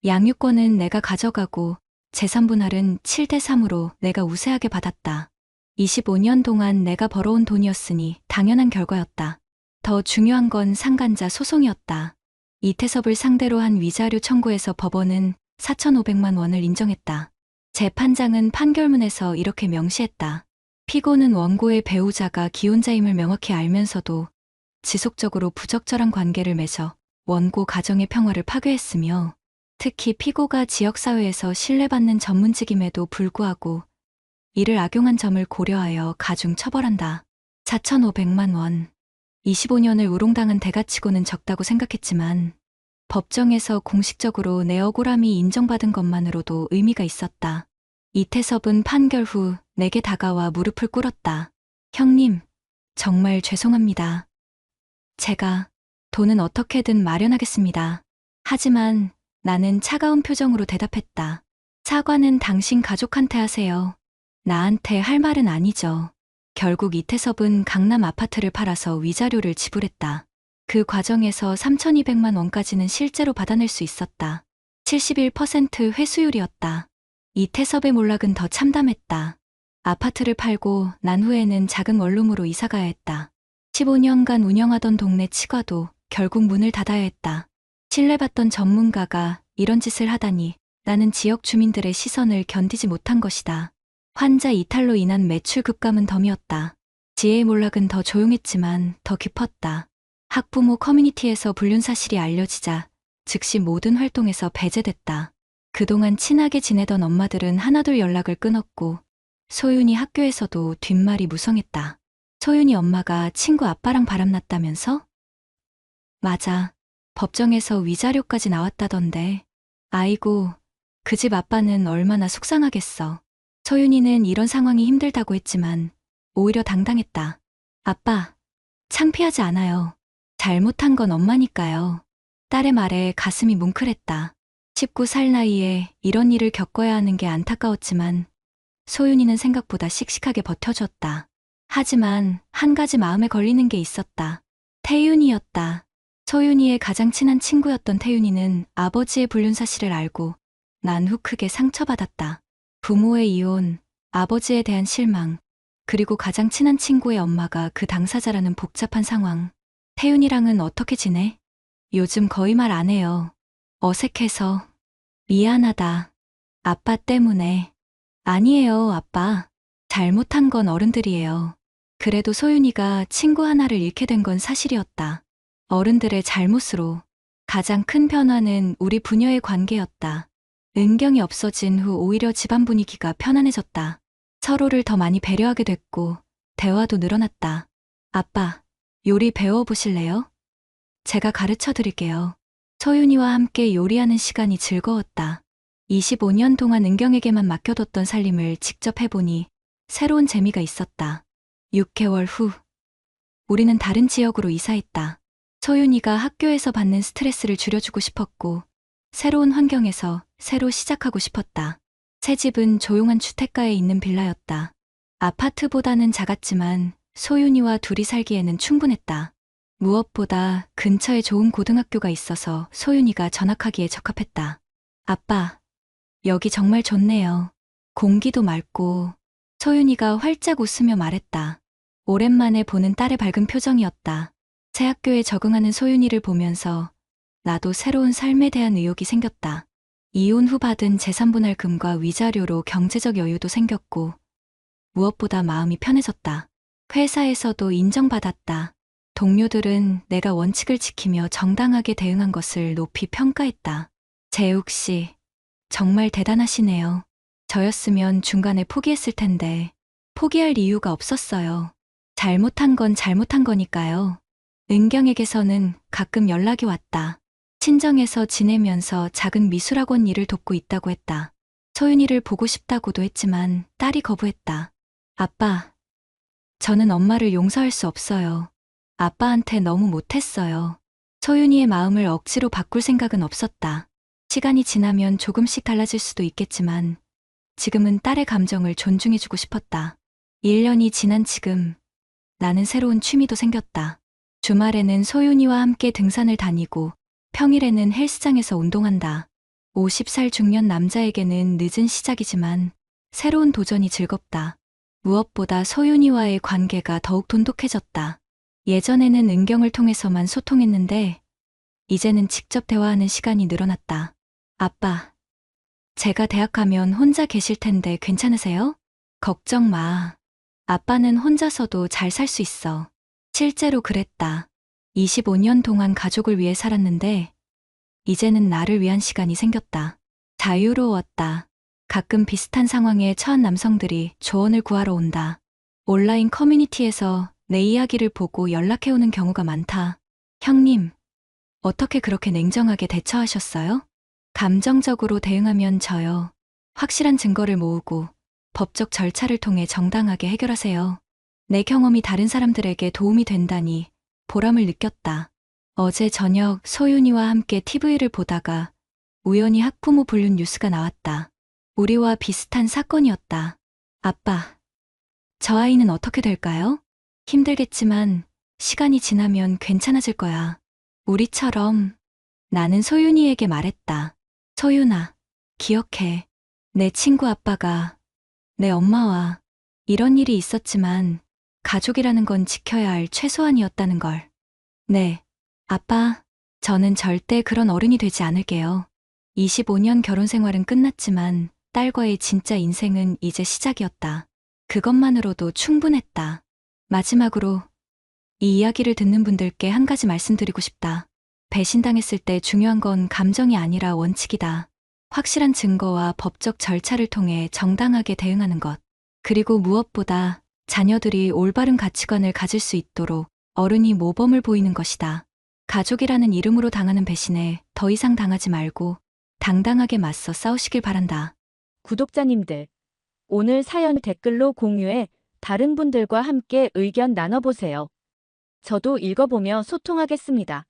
양육권은 내가 가져가고 재산 분할은 7대 3으로 내가 우세하게 받았다. 25년 동안 내가 벌어온 돈이었으니 당연한 결과였다. 더 중요한 건 상간자 소송이었다. 이태섭을 상대로 한 위자료 청구에서 법원은 4,500만 원을 인정했다. 재판장은 판결문에서 이렇게 명시했다. 피고는 원고의 배우자가 기혼자임을 명확히 알면서도 지속적으로 부적절한 관계를 맺어 원고 가정의 평화를 파괴했으며 특히 피고가 지역사회에서 신뢰받는 전문직임에도 불구하고 이를 악용한 점을 고려하여 가중 처벌한다. 4,500만 원. 25년을 우롱당한 대가치고는 적다고 생각했지만 법정에서 공식적으로 내 억울함이 인정받은 것만으로도 의미가 있었다. 이태섭은 판결 후 내게 다가와 무릎을 꿇었다. 형님, 정말 죄송합니다. 제가 돈은 어떻게든 마련하겠습니다. 하지만 나는 차가운 표정으로 대답했다. 사과는 당신 가족한테 하세요. 나한테 할 말은 아니죠. 결국 이태섭은 강남 아파트를 팔아서 위자료를 지불했다. 그 과정에서 3,200만 원까지는 실제로 받아낼 수 있었다. 71% 회수율이었다. 이태섭의 몰락은 더 참담했다. 아파트를 팔고 난 후에는 작은 원룸으로 이사가야 했다. 15년간 운영하던 동네 치과도 결국 문을 닫아야 했다. 신뢰받던 전문가가 이런 짓을 하다니 나는 지역 주민들의 시선을 견디지 못한 것이다. 환자 이탈로 인한 매출 급감은 덤이었다. 지혜의 몰락은 더 조용했지만 더 깊었다. 학부모 커뮤니티에서 불륜 사실이 알려지자 즉시 모든 활동에서 배제됐다. 그동안 친하게 지내던 엄마들은 하나둘 연락을 끊었고 소윤이 학교에서도 뒷말이 무성했다. 소윤이 엄마가 친구 아빠랑 바람났다면서? 맞아. 법정에서 위자료까지 나왔다던데. 아이고, 그 집 아빠는 얼마나 속상하겠어. 소윤이는 이런 상황이 힘들다고 했지만 오히려 당당했다. 아빠, 창피하지 않아요. 잘못한 건 엄마니까요. 딸의 말에 가슴이 뭉클했다. 19살 나이에 이런 일을 겪어야 하는 게 안타까웠지만 소윤이는 생각보다 씩씩하게 버텨줬다. 하지만 한 가지 마음에 걸리는 게 있었다. 태윤이였다. 소윤이의 가장 친한 친구였던 태윤이는 아버지의 불륜 사실을 알고 난 후 크게 상처받았다. 부모의 이혼, 아버지에 대한 실망, 그리고 가장 친한 친구의 엄마가 그 당사자라는 복잡한 상황. 태윤이랑은 어떻게 지내? 요즘 거의 말 안 해요. 어색해서. 미안하다. 아빠 때문에. 아니에요, 아빠. 잘못한 건 어른들이에요. 그래도 소윤이가 친구 하나를 잃게 된 건 사실이었다. 어른들의 잘못으로. 가장 큰 변화는 우리 부녀의 관계였다. 은경이 없어진 후 오히려 집안 분위기가 편안해졌다. 서로를 더 많이 배려하게 됐고 대화도 늘어났다. 아빠, 요리 배워보실래요? 제가 가르쳐 드릴게요. 소윤이와 함께 요리하는 시간이 즐거웠다. 25년 동안 은경에게만 맡겨뒀던 살림을 직접 해보니 새로운 재미가 있었다. 6개월 후, 우리는 다른 지역으로 이사했다. 소윤이가 학교에서 받는 스트레스를 줄여주고 싶었고, 새로운 환경에서 새로 시작하고 싶었다. 새 집은 조용한 주택가에 있는 빌라였다. 아파트보다는 작았지만 소윤이와 둘이 살기에는 충분했다. 무엇보다 근처에 좋은 고등학교가 있어서 소윤이가 전학하기에 적합했다. 아빠, 여기 정말 좋네요. 공기도 맑고. 소윤이가 활짝 웃으며 말했다. 오랜만에 보는 딸의 밝은 표정이었다. 새 학교에 적응하는 소윤이를 보면서 나도 새로운 삶에 대한 의욕이 생겼다. 이혼 후 받은 재산분할금과 위자료로 경제적 여유도 생겼고 무엇보다 마음이 편해졌다. 회사에서도 인정받았다. 동료들은 내가 원칙을 지키며 정당하게 대응한 것을 높이 평가했다. 재욱 씨, 정말 대단하시네요. 저였으면 중간에 포기했을 텐데 포기할 이유가 없었어요. 잘못한 건 잘못한 거니까요. 은경에게서는 가끔 연락이 왔다. 친정에서 지내면서 작은 미술학원 일을 돕고 있다고 했다. 소윤이를 보고 싶다고도 했지만 딸이 거부했다. 아빠, 저는 엄마를 용서할 수 없어요. 아빠한테 너무 못했어요. 소윤이의 마음을 억지로 바꿀 생각은 없었다. 시간이 지나면 조금씩 달라질 수도 있겠지만 지금은 딸의 감정을 존중해주고 싶었다. 1년이 지난 지금 나는 새로운 취미도 생겼다. 주말에는 소윤이와 함께 등산을 다니고 평일에는 헬스장에서 운동한다. 50살 중년 남자에게는 늦은 시작이지만 새로운 도전이 즐겁다. 무엇보다 소윤이와의 관계가 더욱 돈독해졌다. 예전에는 은경을 통해서만 소통했는데 이제는 직접 대화하는 시간이 늘어났다. 아빠, 제가 대학 가면 혼자 계실 텐데 괜찮으세요? 걱정 마. 아빠는 혼자서도 잘 살 수 있어. 실제로 그랬다. 25년 동안 가족을 위해 살았는데 이제는 나를 위한 시간이 생겼다. 자유로웠다. 가끔 비슷한 상황에 처한 남성들이 조언을 구하러 온다. 온라인 커뮤니티에서 내 이야기를 보고 연락해오는 경우가 많다. 형님, 어떻게 그렇게 냉정하게 대처하셨어요? 감정적으로 대응하면 져요. 확실한 증거를 모으고 법적 절차를 통해 정당하게 해결하세요. 내 경험이 다른 사람들에게 도움이 된다니 보람을 느꼈다. 어제 저녁 소윤이와 함께 TV를 보다가 우연히 학부모 불륜 뉴스가 나왔다. 우리와 비슷한 사건이었다. 아빠, 저 아이는 어떻게 될까요? 힘들겠지만 시간이 지나면 괜찮아질 거야. 우리처럼. 나는 소윤이에게 말했다. 소윤아, 기억해. 내 친구 아빠가 내 엄마와 이런 일이 있었지만 가족이라는 건 지켜야 할 최소한이었다는 걸. 네, 아빠, 저는 절대 그런 어른이 되지 않을게요. 25년 결혼 생활은 끝났지만 딸과의 진짜 인생은 이제 시작이었다. 그것만으로도 충분했다. 마지막으로 이 이야기를 듣는 분들께 한 가지 말씀드리고 싶다. 배신당했을 때 중요한 건 감정이 아니라 원칙이다. 확실한 증거와 법적 절차를 통해 정당하게 대응하는 것. 그리고 무엇보다 자녀들이 올바른 가치관을 가질 수 있도록 어른이 모범을 보이는 것이다. 가족이라는 이름으로 당하는 배신에 더 이상 당하지 말고 당당하게 맞서 싸우시길 바란다. 구독자님들, 오늘 사연 댓글로 공유해 다른 분들과 함께 의견 나눠보세요. 저도 읽어보며 소통하겠습니다.